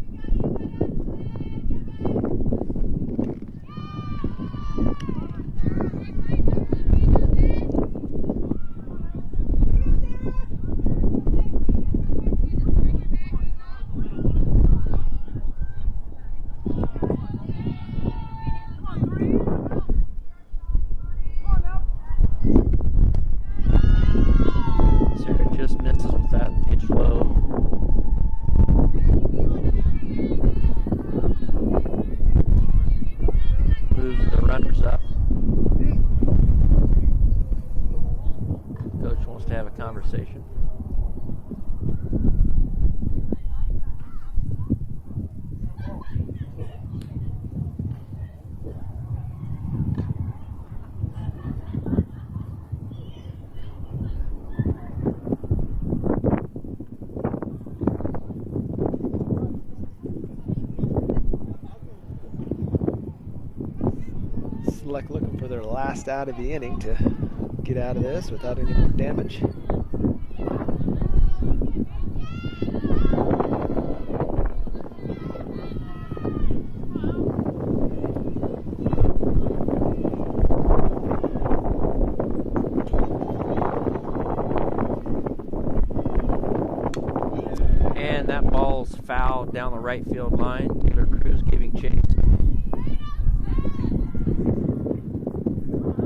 Speaker 1: Sarah just misses with that pitch low. Moves the runners up. Coach wants to have a conversation.
Speaker 2: Select looking for their last out of the inning to get out of this without any more damage.
Speaker 1: And that ball's fouled down the right field line. Taylor Cruz giving chase.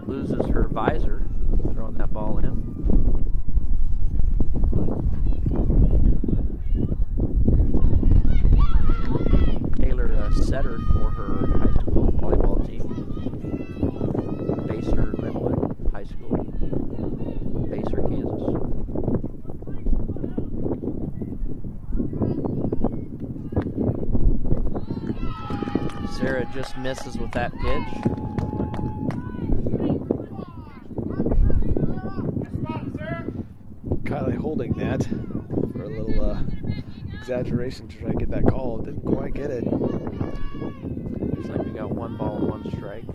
Speaker 1: Loses her visor, throwing that ball in. Taylor, a setter for her high school volleyball team. Baser, Linwood High School. Baser, Kansas. Sarah just misses with that pitch.
Speaker 2: Kylie holding that for a little exaggeration to try to get that call. Didn't quite get it.
Speaker 1: Looks like we got 1 ball, 1 strike.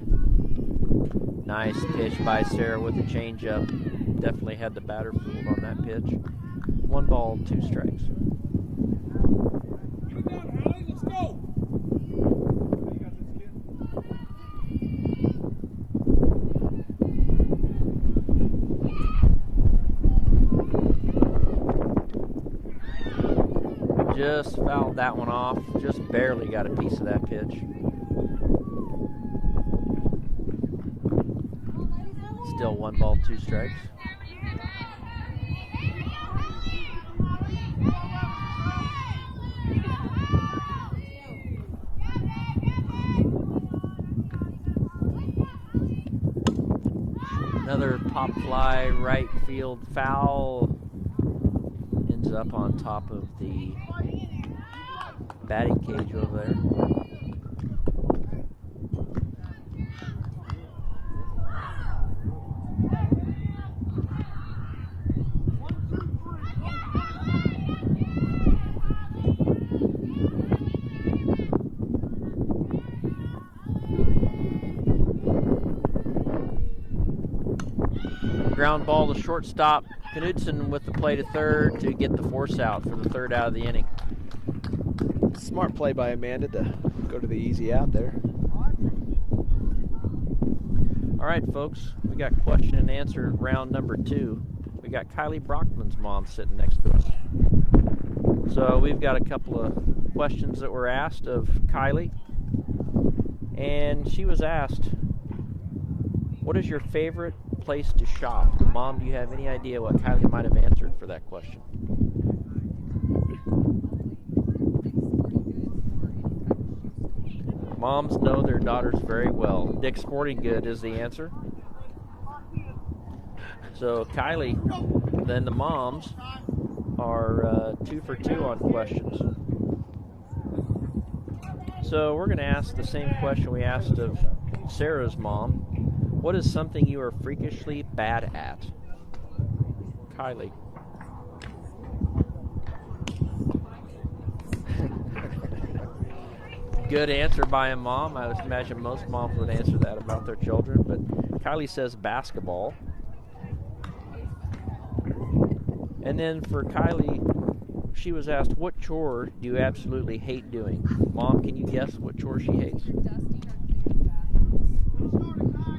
Speaker 1: Nice pitch by Sarah with the changeup. Definitely had the batter fooled on that pitch. 1 ball, 2 strikes.
Speaker 4: Let's go.
Speaker 1: Just fouled that one off. Just barely got a piece of that pitch. Still 1 ball, 2 strikes. Another pop fly, right field foul. Ends up on top of the batting cage over there. Ground ball to shortstop. Knudsen with the play to third to get the force out for the third out of the inning.
Speaker 2: Smart play by Amanda to go to the easy out there.
Speaker 1: All right, folks, we got question and answer round number 2. We got Kylie Brockman's mom sitting next to us. So we've got a couple of questions that were asked of Kylie. And she was asked, what is your favorite place to shop? Mom, do you have any idea what Kylie might have answered for that question? Moms know their daughters very well. Dick's Sporting Good is the answer. So Kylie, then the moms are 2 for 2 on questions. So we're going to ask the same question we asked of Sarah's mom. What is something you are freakishly bad at? Kylie. Good answer by a mom. I would imagine most moms would answer that about their children, but Kylie says basketball. And then for Kylie, she was asked, what chore do you absolutely hate doing? Mom, can you guess what chore she hates?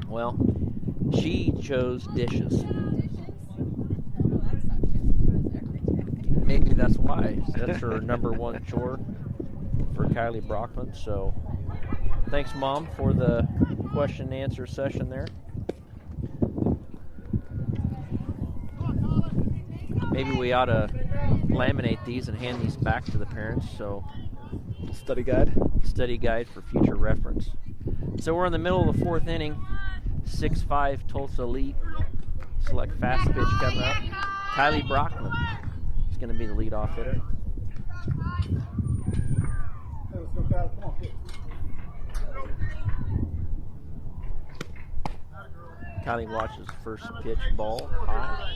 Speaker 1: Well, she chose dishes. Maybe that's why. That's her number 1 chore for Kylie Brockman. So thanks, Mom, for the question and answer session there. Maybe we ought to laminate these and hand these back to the parents. So
Speaker 2: Study guide.
Speaker 1: Study guide for future reference. So we're in the middle of the 4th inning. 6-5 Tulsa lead. Select Fastpitch coming up. Kylie Brockman is going to be the leadoff hitter. Kylie watches first pitch ball high.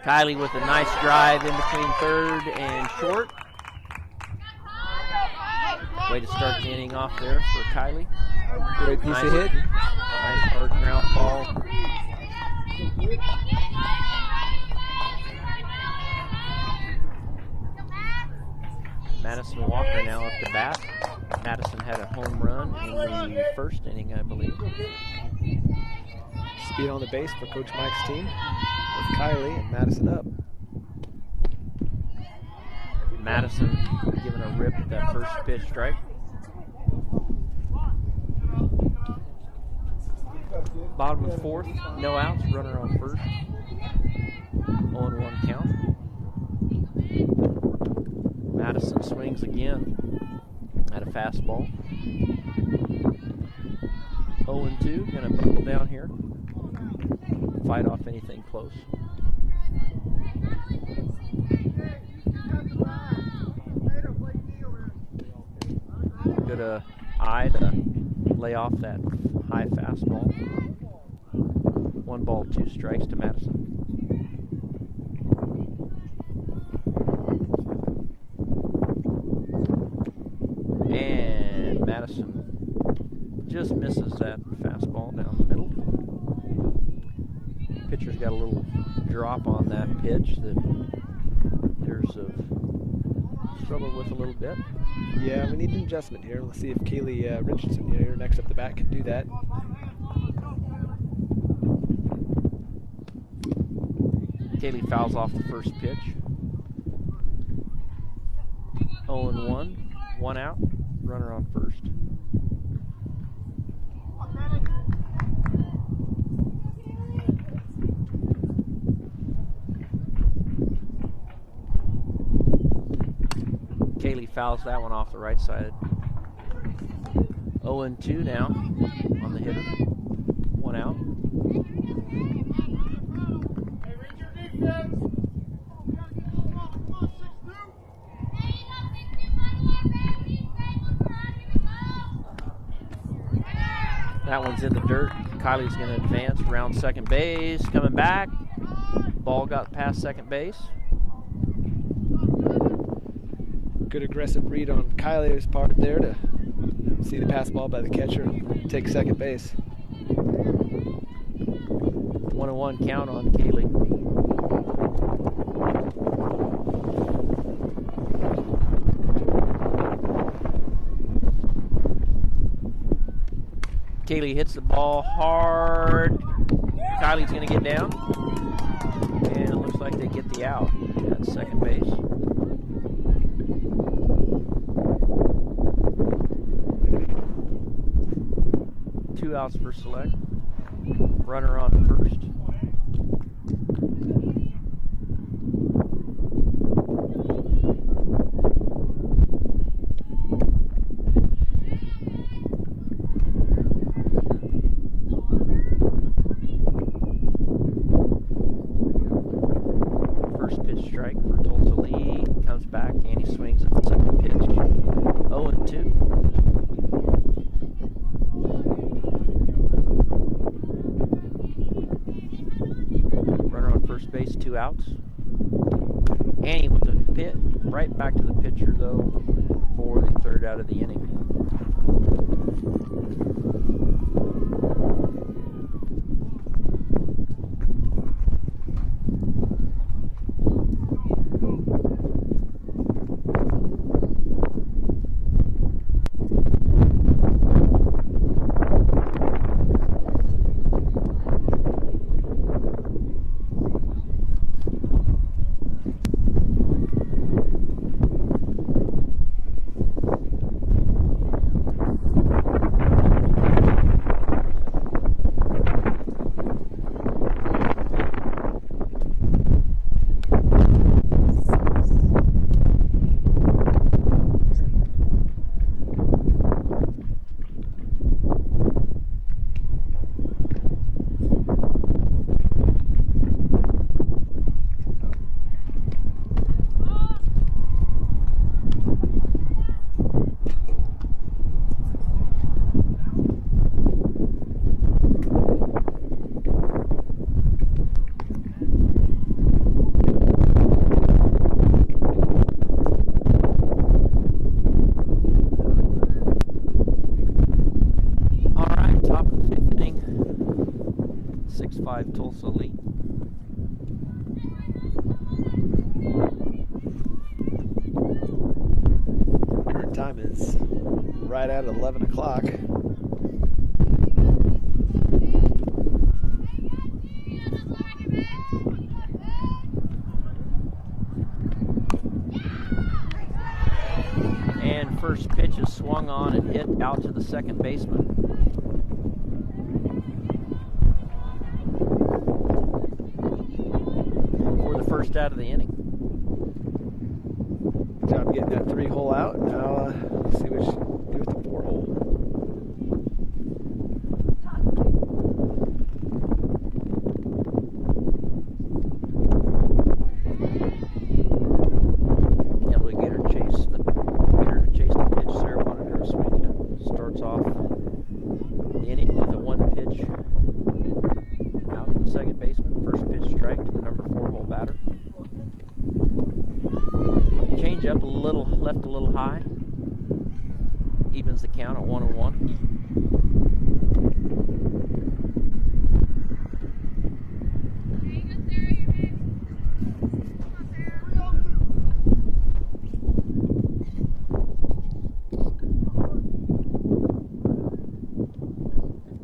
Speaker 1: Kylie with a nice drive in between third and short. Way to start the inning off there for Kylie.
Speaker 2: Great piece of hit.
Speaker 1: Nice hard ground ball. Madison Walker now at the bat. Madison had a home run in the first inning, I believe.
Speaker 2: Speed on the base for Coach Mike's team with Kylie and Madison up.
Speaker 1: Madison giving a rip at that first pitch strike. Bottom of 4th, no outs, runner on first. 0-1 count. Madison swings again at a fastball. 0-2, gonna buckle down here. Fight off anything close. Good eye to lay off that high fastball. 1 ball, 2 strikes to Madison. And Madison just misses that fastball down the middle. Pitcher's got a little drop on that pitch that hitters have struggled with a little bit.
Speaker 2: Yeah, we need an adjustment here. Let's see if Kaylee Richardson here next up the bat can do that.
Speaker 1: Kaylee fouls off the first pitch. 0-1, 1 out. Runner on first. Kaylee fouls that one off the right side. 0-2 now on the hitter. One out. That one's in the dirt. Kylie's going to advance around second base. Coming back. Ball got past second base.
Speaker 2: Good aggressive read on Kylie's part there to see the pass ball by the catcher and take second base.
Speaker 1: 1-1 count on Kaylee. Kaylee hits the ball hard. Kylie's going to get down. And it looks like they get the out at second base. Two outs for Select. Runner on first. First pitch strike for Tulsa Lee. Comes back and he swings at the second pitch. 0-2. First base, two outs. Annie with a pit right back to the pitcher though for the third out of the inning. Tulsa lead.
Speaker 2: Current time is right at 11 o'clock.
Speaker 1: And first pitch is swung on and hit out to the second baseman. First out of the inning.
Speaker 2: Good job getting that 3-hole out. Now let's see what you do with the 4-hole.
Speaker 1: Able to get her to chase the pitch. Sarah wanted her to swing it. Starts off the inning with a 1 pitch out to the second baseman. First pitch strike to the number 4-hole batter. Change up a little, left a little high. Evens the count at 1-1.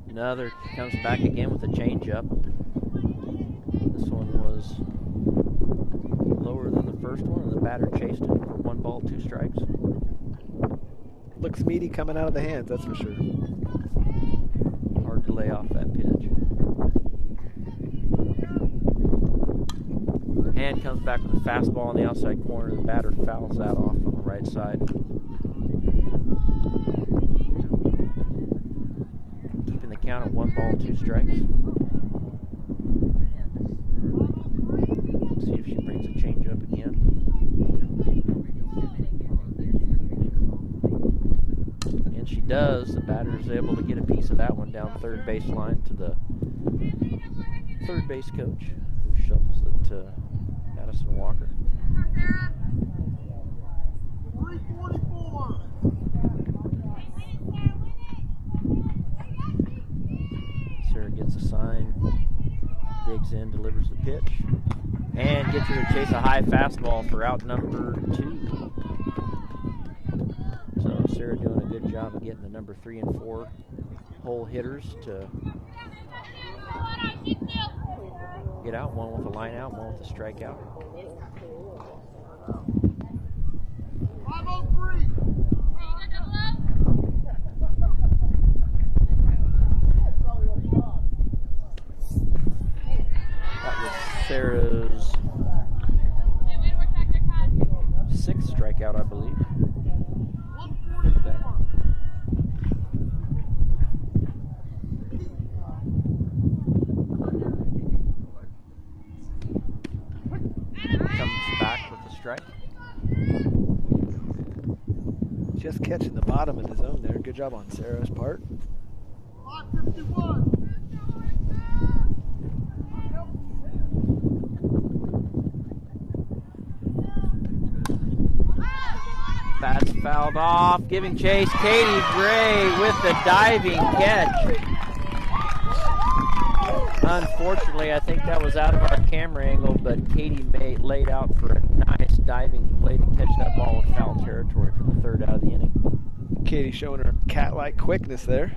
Speaker 1: Another comes back again with a change up. This one was lower than the first one, and the batter chased it for 1 ball, 2 strikes.
Speaker 2: Looks meaty coming out of the hands, that's for sure.
Speaker 1: Hard to lay off that pitch. Hand comes back with a fastball on the outside corner. The batter fouls that off on the right side. Keeping the count at 1-2 strikes. See if she brings a changeup again. And she does. The batter is able to get a piece of that one down third baseline to the third base coach, who shovels it to Madison Walker. Sarah gets a sign, digs in, delivers the pitch, and gets her to chase a high fastball for out number 2. So Sarah doing a good job of getting the number 3 and 4 hole hitters to get out. One with a line out, one with a strikeout.
Speaker 4: 503.
Speaker 1: That was Sarah's 6th strikeout, I believe. Comes back with a strike.
Speaker 2: Just catching the bottom of the zone there. Good job on Sarah's part.
Speaker 4: 551.
Speaker 1: That's fouled off. Giving chase, Katie Gray with the diving catch. Unfortunately, I think that was out of our camera angle, but Katie laid out for a nice diving play to catch that ball in foul territory for the 3rd out of the inning.
Speaker 2: Katie showing her cat-like quickness there.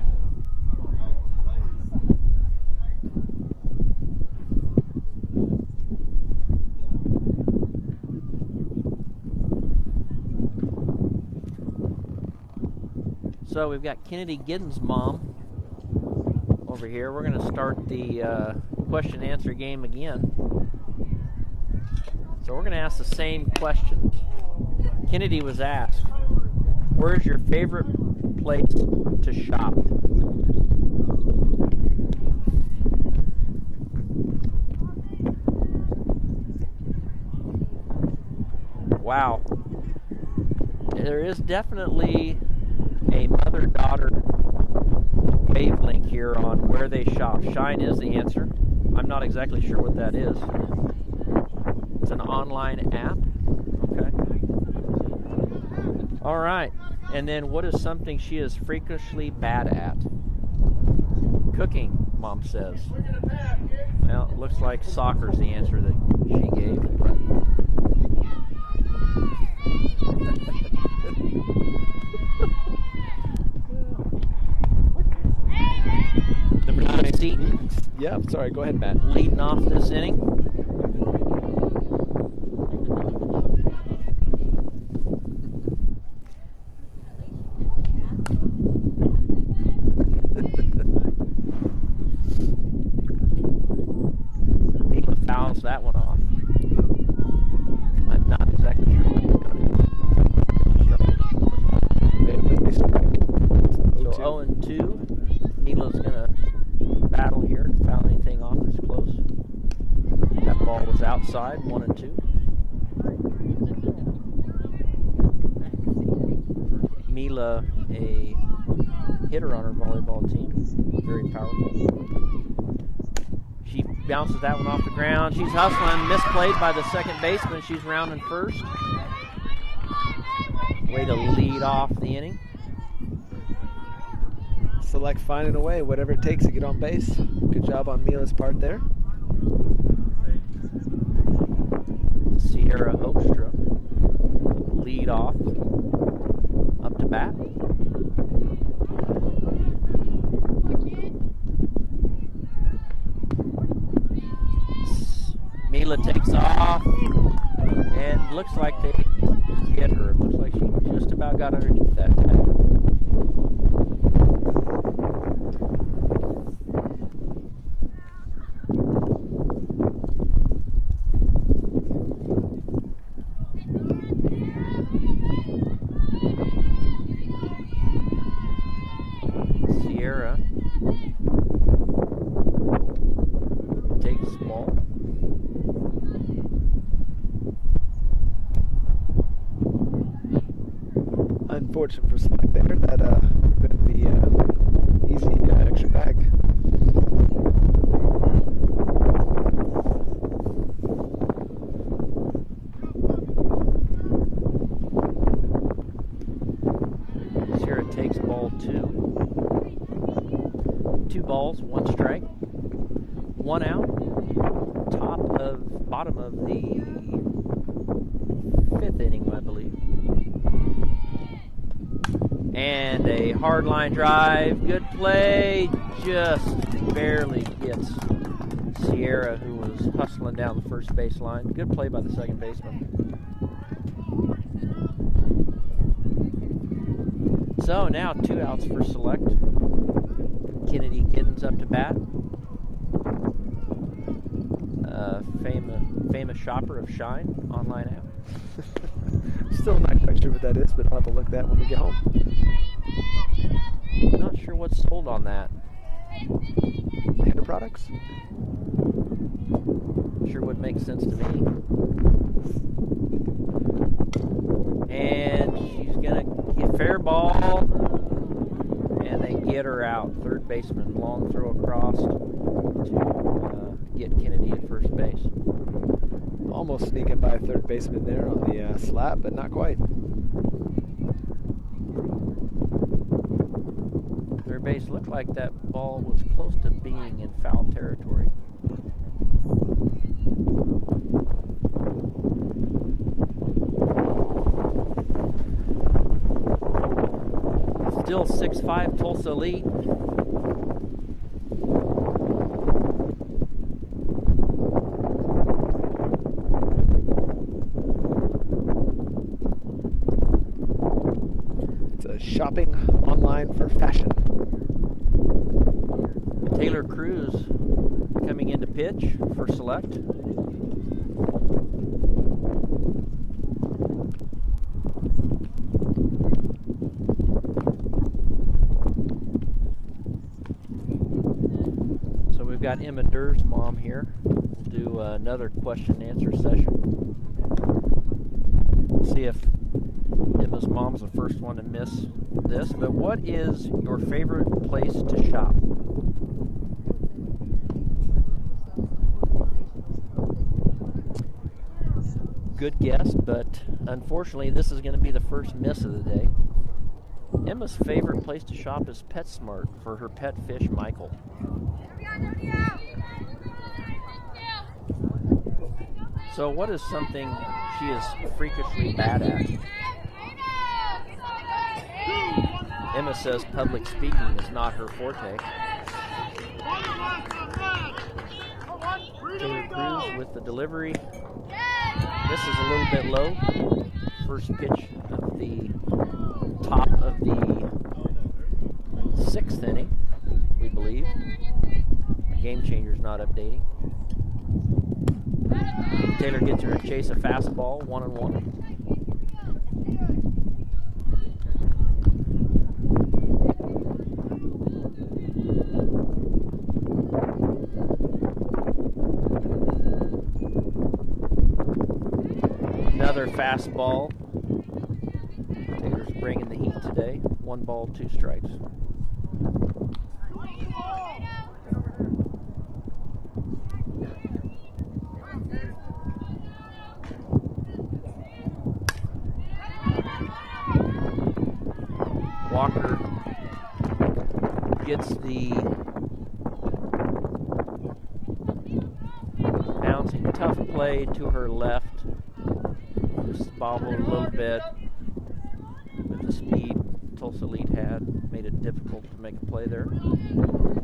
Speaker 1: So we've got Kennedy Giddens' mom over here. We're going to start the question and answer game again. So we're going to ask the same question. Kennedy was asked, where's your favorite place to shop? Wow. There is definitely a mother-daughter wavelength here on where they shop. Shine is the answer. I'm not exactly sure what that is. It's an online app. Okay. All right. And then what is something she is freakishly bad at? Cooking, Mom says. Well, it looks like soccer's the answer that she gave.
Speaker 2: Number 9,
Speaker 1: Seaton.
Speaker 2: Yeah, sorry, go ahead, Matt.
Speaker 1: Leading off this inning. Mila fouls that one off. I'm not exactly sure what So 0-2. Mila's going to battle here to foul anything off that's close. That ball was outside, 1-2. Mila, a hitter on her volleyball team, very powerful. She bounces that one off the ground. She's hustling, misplayed by the second baseman. She's rounding first. Way to lead off the inning.
Speaker 2: Select finding a way, whatever it takes to get on base. Good job on Mila's part there.
Speaker 1: Sierra Hoekstra lead off, up to bat. Mila takes off, and looks like they hit her. Looks like she just about got underneath that bat.
Speaker 2: unfortunate for Select there. That would have been the easy extra bag.
Speaker 1: Sierra takes ball 2. 2 balls, 1 strike, 1 out. Bottom of the 5th inning, I believe. And a hard line drive. Good play. Just barely gets Sierra, who was hustling down the first base line. Good play by the second baseman. So now 2 outs for Select. Kennedy Giddens up to bat. Famous shopper of Shine online app.
Speaker 2: Still not quite sure what that is, but I'll have to look that when we get home.
Speaker 1: Not sure what's sold on that.
Speaker 2: Hair products?
Speaker 1: Sure would make sense to me. And she's gonna get fair ball, and they get her out. Third baseman, long throw across to get Kennedy at first base.
Speaker 2: Almost sneaking by third baseman there on the slap, but not quite.
Speaker 1: Third base looked like that ball was close to being in foul territory. Still 6-5 Tulsa lead.
Speaker 2: Shopping online for fashion.
Speaker 1: Taylor Cruz coming into pitch for Select. So we've got Emma Durr's mom here. We'll do another question and answer session. We'll see if Emma's mom's the first one to miss this, but what is your favorite place to shop? Good guess, but unfortunately this is going to be the first miss of the day. Emma's favorite place to shop is PetSmart for her pet fish, Michael. So what is something she is freakishly bad at? Emma says public speaking is not her forte. Taylor Cruz with the delivery. This is a little bit low. First pitch of the top of the 6th inning, we believe. Game changer's not updating. Taylor gets her to chase a fastball, 1-1. Another fastball. Taylor's bringing the heat today. 1 ball, 2 strikes. Walker gets the bouncing tough play to her left. Just bobbled a little bit with the speed Tulsa Elite had. Made it difficult to make a play there.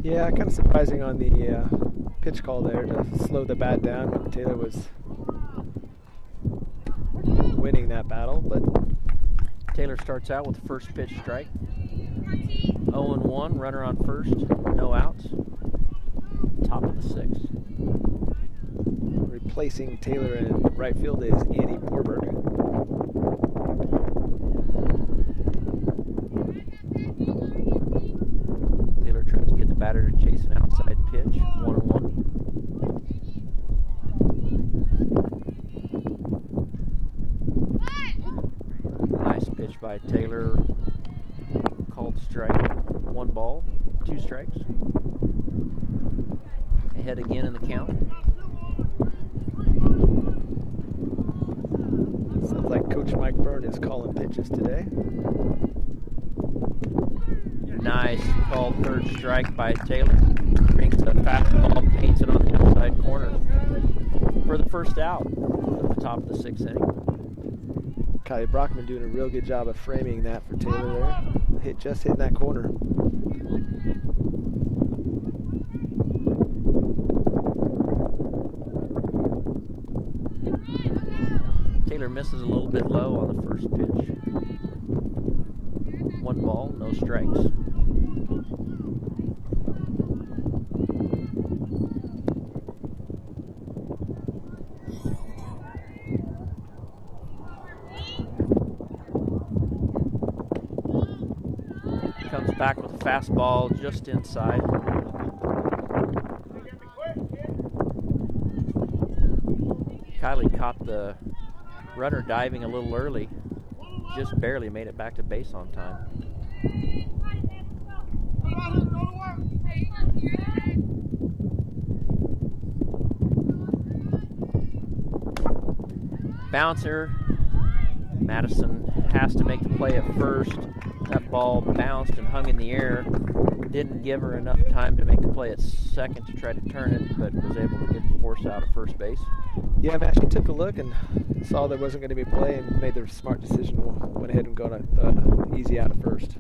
Speaker 2: Yeah, kind of surprising on the pitch call there to slow the bat down when Taylor was winning that battle, but
Speaker 1: Taylor starts out with the first pitch strike. 0-1, runner on first, no outs. Top of the 6th.
Speaker 2: Replacing Taylor in right field is Annie Borberg.
Speaker 1: Taylor tries to get the batter to chase an outside pitch, 1-1. Nice pitch by Taylor, strike, 1 ball, 2 strikes. Ahead again in the count.
Speaker 2: Sounds like Coach Mike Byrn is calling pitches today.
Speaker 1: Nice called third strike by Taylor. Brings a fastball, paints it on the outside corner for the first out at the top of the 6th inning.
Speaker 2: Kylie Brockman doing a real good job of framing that for Taylor there. Just hitting that corner.
Speaker 1: Taylor misses a little bit low on the first pitch. 1 ball, no strikes. Comes back with a fastball just inside. Kylie caught the runner diving a little early. Just barely made it back to base on time. Bouncer. Madison has to make the play at first. That ball bounced and hung in the air. Didn't give her enough time to make the play at second to try to turn it, but was able to get the force out at first base.
Speaker 2: Yeah, Matt, she took a look and saw there wasn't going to be play and made the smart decision. Went ahead and got easy out at first.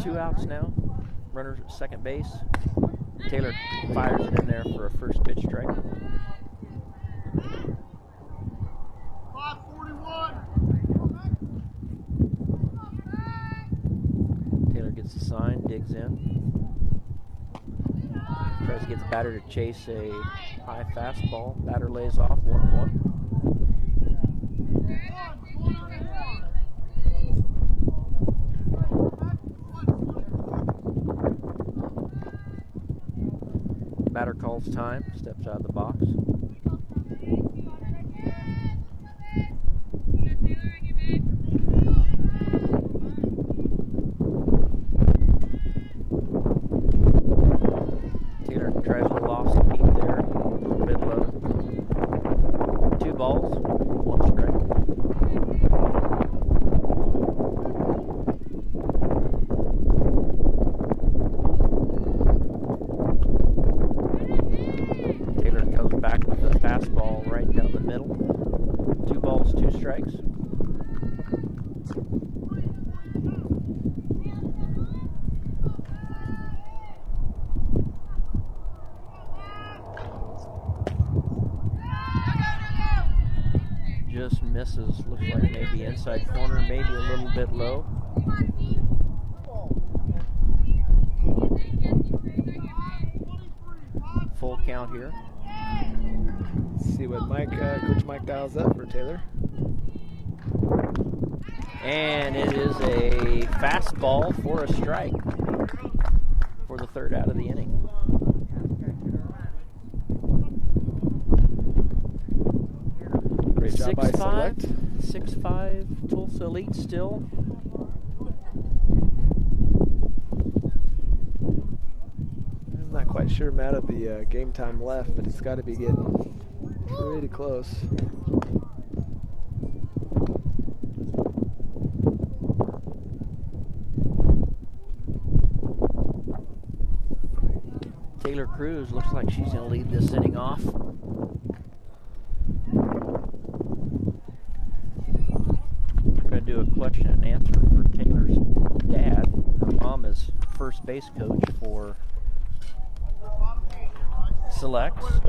Speaker 1: Two outs now. Runners at second base. Taylor fires it in there for a first pitch strike.
Speaker 3: 541.
Speaker 1: Taylor gets the sign, digs in. Tries to get the batter to chase a high fastball. Batter lays off, 1-1. Batter calls time, steps out of the box. Taylor tries to little off speed there, a little bit low. 2 balls, 1 strike. Back with the fastball right down the middle. 2 balls, 2 strikes. Just misses. Looks like maybe inside corner, maybe a little bit low. Full count here.
Speaker 2: See what Coach Mike dials up for Taylor.
Speaker 1: And it is a fastball for a strike for the 3rd out of the inning.
Speaker 2: Great job by Select.
Speaker 1: 6'5", Tulsa Elite still.
Speaker 2: I'm not quite sure, Matt, of the game time left, but it's got to be getting pretty close.
Speaker 1: Taylor Cruz looks like she's going to lead this inning off. We're going to do a question and answer for Taylor's dad. Her mom is first base coach for Select, so
Speaker 2: I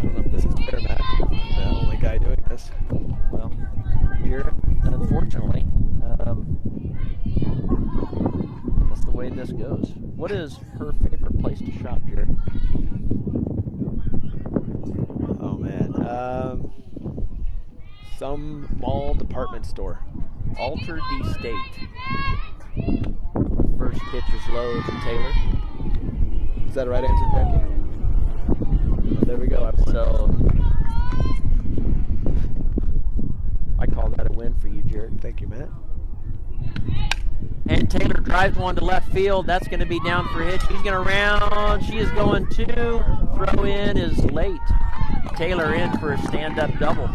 Speaker 2: don't know if this is fair, Matt. I'm the only guy doing this.
Speaker 1: well, Jared, unfortunately, that's the way this goes. What is her favorite place to shop, Jared?
Speaker 2: Oh, man. Some mall department store.
Speaker 1: Alter D State. First pitch is low to Taylor.
Speaker 2: Is that the right answer, Becky? There we go. I won.
Speaker 1: So I call that a win for you, Jared.
Speaker 2: Thank you, Matt.
Speaker 1: And Taylor drives one to left field. That's going to be down for a hit. She's going to round. She is going to. Throw in is late. Taylor in for a stand-up double.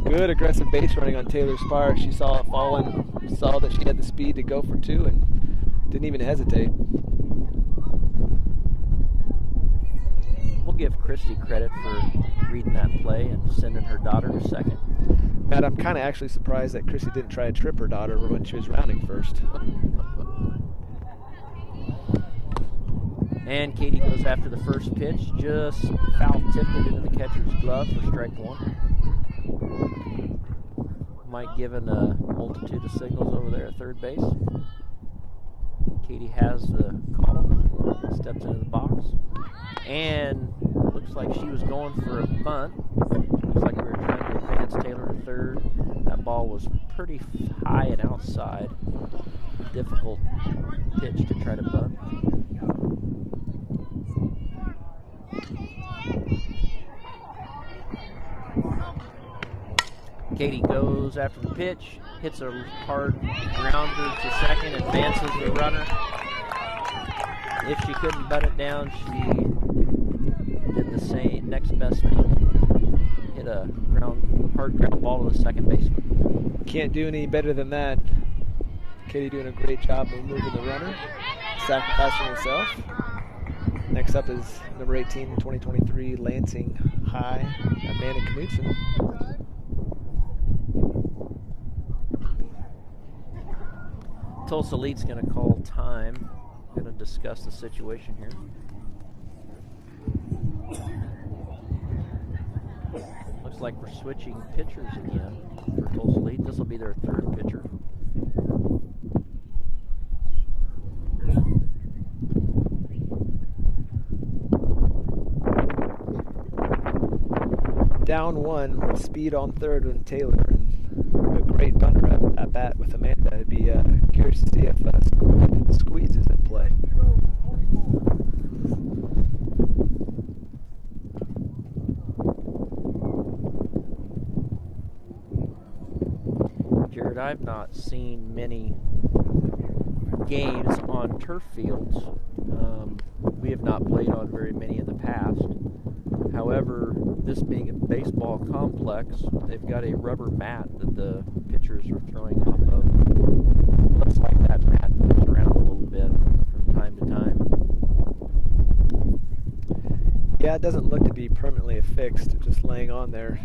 Speaker 2: Good aggressive base running on Taylor's part. She saw it falling, saw that she had the speed to go for two, and didn't even hesitate.
Speaker 1: We'll give Christy credit for reading that play and sending her daughter to second.
Speaker 2: Matt, I'm kind of actually surprised that Chrissy didn't try to trip her daughter when she was rounding first.
Speaker 1: And Katie goes after the first pitch, just foul tipped it into the catcher's glove for strike one. Mike giving a multitude of signals over there at third base. Katie has the call, steps into the box, and looks like she was going for a bunt. Looks like we were trying to advance Taylor to third. That ball was pretty high and outside. Difficult pitch to try to bunt. Katie goes after the pitch, hits a hard grounder to second, advances the runner. If she couldn't butt it down, she did the same, next best thing. Hit a hard ground ball to the second baseman.
Speaker 2: Can't do any better than that. Katie doing a great job of moving the runner, sacrificing herself. Next up is number 18, 2023 Lansing High, Amanda Knudsen.
Speaker 1: Tulsa Lead's going to call time. Going to discuss the situation here. Looks like we're switching pitchers again for Tulsa Lead. This will be their third pitcher.
Speaker 2: Down one with speed on third with Taylor, and a great bunter at bat with Amanda. I'd be curious to see if Squeeze is in play.
Speaker 1: Jared, I've not seen many games on turf fields. We have not played on very many in the past. However, this being a baseball complex, they've got a rubber mat that the pitchers are throwing off of. Looks like that mat moves around a little bit from time to time.
Speaker 2: Yeah, it doesn't look to be permanently affixed, just laying on there.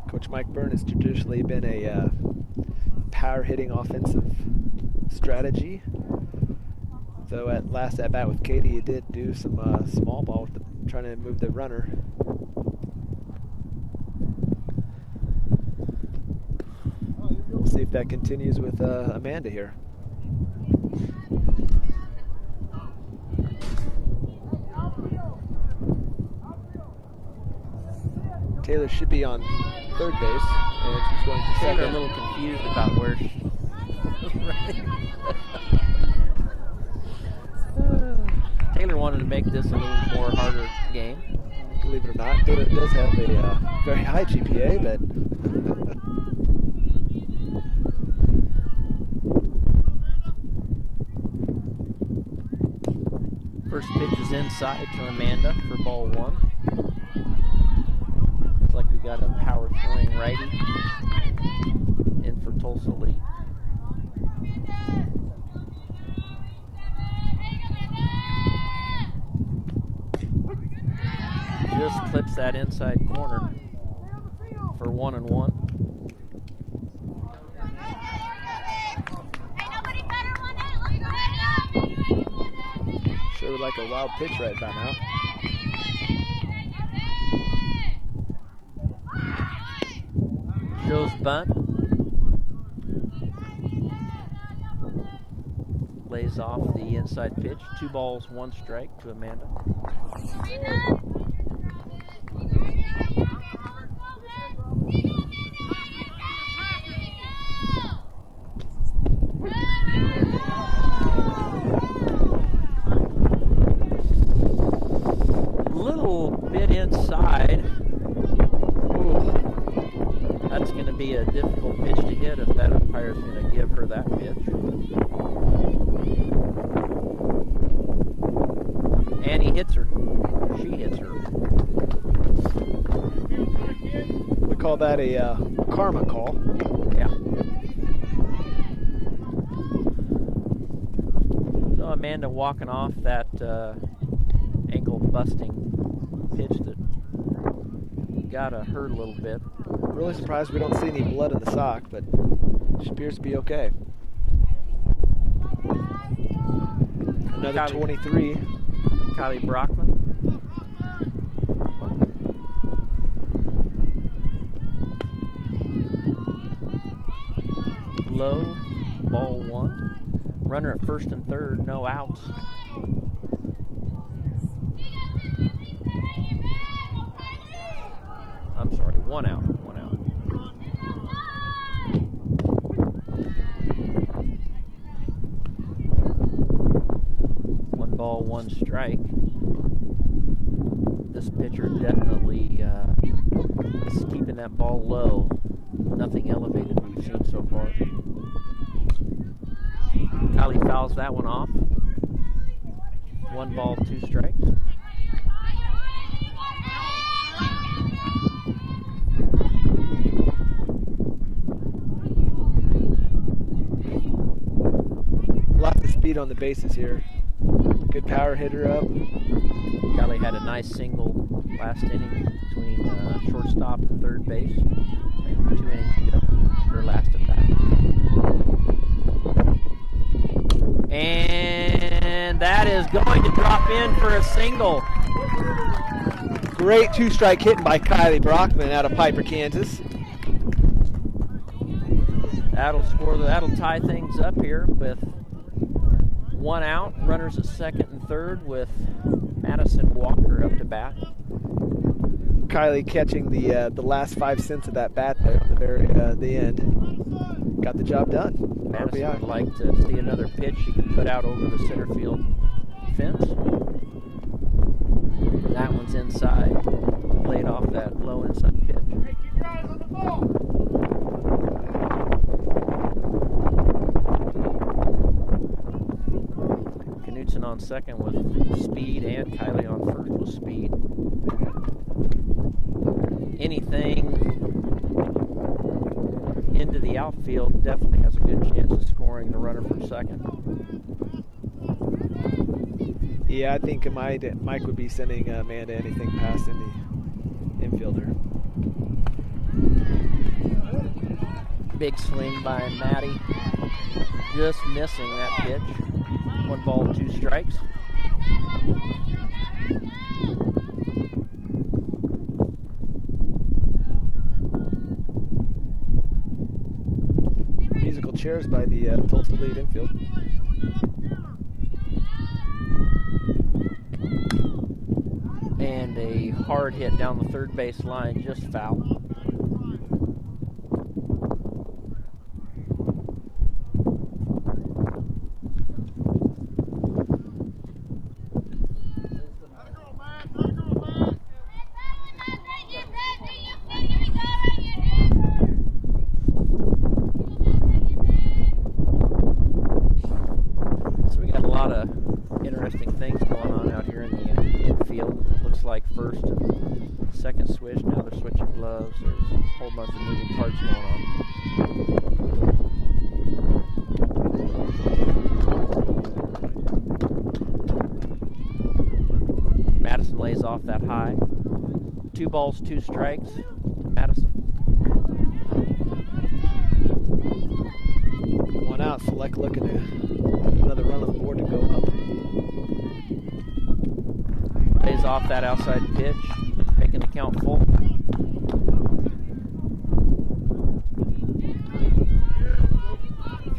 Speaker 2: Coach Mike Byrn has traditionally been a power-hitting offensive strategy. Though at last at bat with Katie, he did do some small ball with trying to move the runner. We'll see if that continues with Amanda here. Taylor should be on third base, and she's going to
Speaker 1: Taylor
Speaker 2: second.
Speaker 1: a little confused about where she Taylor wanted to make this a little more harder game.
Speaker 2: Believe it or not, Taylor does have a very high GPA, but
Speaker 1: First pitch is inside to Amanda for ball one. Looks like we got a power throwing righty in for Tulsa Lee. Just clips that inside corner for 1-1.
Speaker 2: sure would like a wild pitch right about now.
Speaker 1: Shows bunt. lays off the inside pitch. 2 balls, 1 strike to Amanda. Little bit inside. Ooh. That's going to be a difficult pitch to hit if that umpire's going to give her that pitch. And he hits her. She hits her.
Speaker 2: We call that a karma call.
Speaker 1: Yeah. So Amanda walking off that ankle busting pitch that got her hurt a little bit.
Speaker 2: Really surprised we don't see any blood in the sock, but she appears to be okay. Another 23.
Speaker 1: Kylie Brockman. Low, ball 1. Runner at first and third, no outs. I'm sorry, 1 out. 1 out. One ball, 1 strike. This pitcher definitely is keeping that ball low. Nothing elevated we've seen so far. Kylie fouls that one off. 1 ball, 2 strikes.
Speaker 2: Lots of speed on the bases here. Good power hitter up.
Speaker 1: Kylie had a nice single last inning between shortstop and third base. 2 innings ago, her last at bat. And that is going to drop in for a single.
Speaker 2: Great 2-strike hit by Kylie Brockman out of Piper, Kansas.
Speaker 1: That'll tie things up here with 1 out. Runners at second and third with Madison Walker up to bat.
Speaker 2: Kylie catching the last 5 cents of that bat there at the very the end. Got the job done.
Speaker 1: Madison
Speaker 2: RBI.
Speaker 1: would like to see another pitch she can put out over the center field fence. That one's inside. Laid off that low inside pitch.
Speaker 3: Hey, keep your eyes on the ball.
Speaker 1: Knutson on second with speed and Kylie on first with speed. Anything into the outfield definitely has a good chance of scoring the runner from second.
Speaker 2: Yeah, I think Mike would be sending Amanda anything past in the infielder.
Speaker 1: Big swing by Maddie. Just missing that pitch. 1 ball, 2 strikes.
Speaker 2: Musical chairs by the Tulsa lead infield.
Speaker 1: And a hard hit down the third base line, just foul. So we got a lot of interesting things going on out here in the infield. Looks like first and second switch. Now they're switching gloves. There's a whole bunch of moving parts going on. Madison lays off that high. 2 balls, 2 strikes to Madison.
Speaker 2: 1 out. Select looking at another run on the board to go up.
Speaker 1: Lays off that outside pitch, making the count full.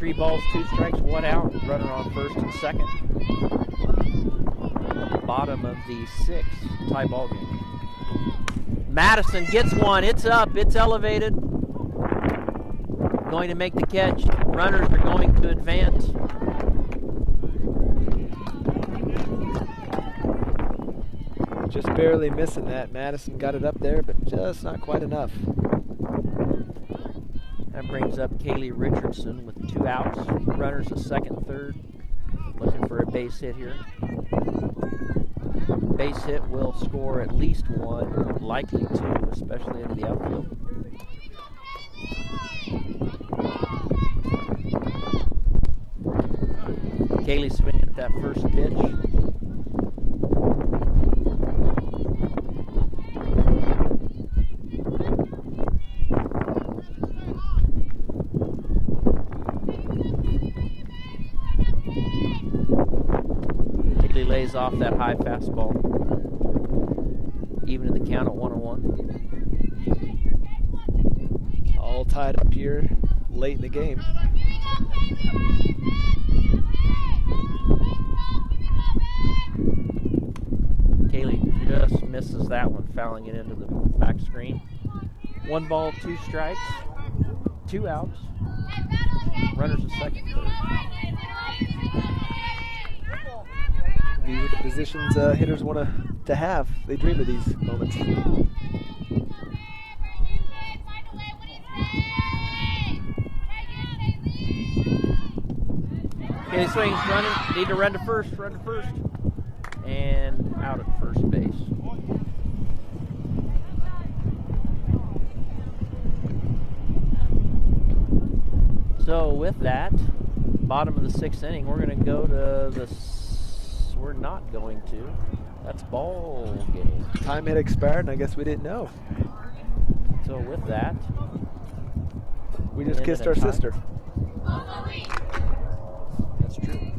Speaker 1: 3 balls, 2 strikes, 1 out. Runner on first and second. Bottom of the 6th, tie ball game. Madison gets one. It's up. It's elevated. Going to make the catch. Runners are going to advance.
Speaker 2: Just barely missing that. Madison got it up there, but just not quite enough.
Speaker 1: That brings up Kaylee Richardson with 2 outs. Runners a second, third. Looking for a base hit here. Base hit will score at least 1, likely 2, especially into the outfield. Kaylee swinging at that first pitch. Kaylee lays off that high fastball. Even in the count at 1-1.
Speaker 2: All tied up here late in the game.
Speaker 1: Kaylee just misses that one, fouling it into the back screen. 1 ball, 2 strikes, 2 outs. Runners a second, third.
Speaker 2: These are the positions hitters want to have. They dream of these moments.
Speaker 1: Kaylee swings, running, need to run to first, and out at first base. So with that, bottom of the 6th inning, we're going to go to the... We're not going to. That's ball game.
Speaker 2: Time had expired, and I guess we didn't know.
Speaker 1: So with that,
Speaker 2: we just kissed our sister.
Speaker 1: That's true.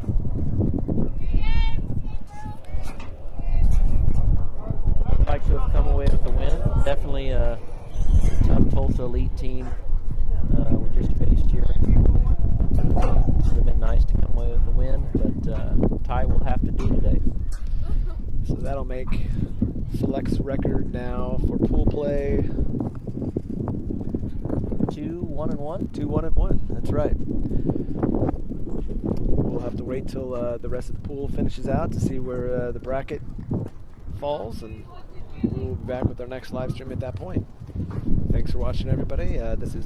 Speaker 1: I'd like to have come away with the win. Definitely a tough Tulsa Elite team we just faced here. Would have been nice to come away with the win, but Ty will have to do today.
Speaker 2: So that'll make Select's record now for pool play
Speaker 1: 2-1-1.
Speaker 2: 2-1-1. That's right. We'll have to wait till the rest of the pool finishes out to see where the bracket falls, and we'll be back with our next live stream at that point. Thanks for watching, everybody. This is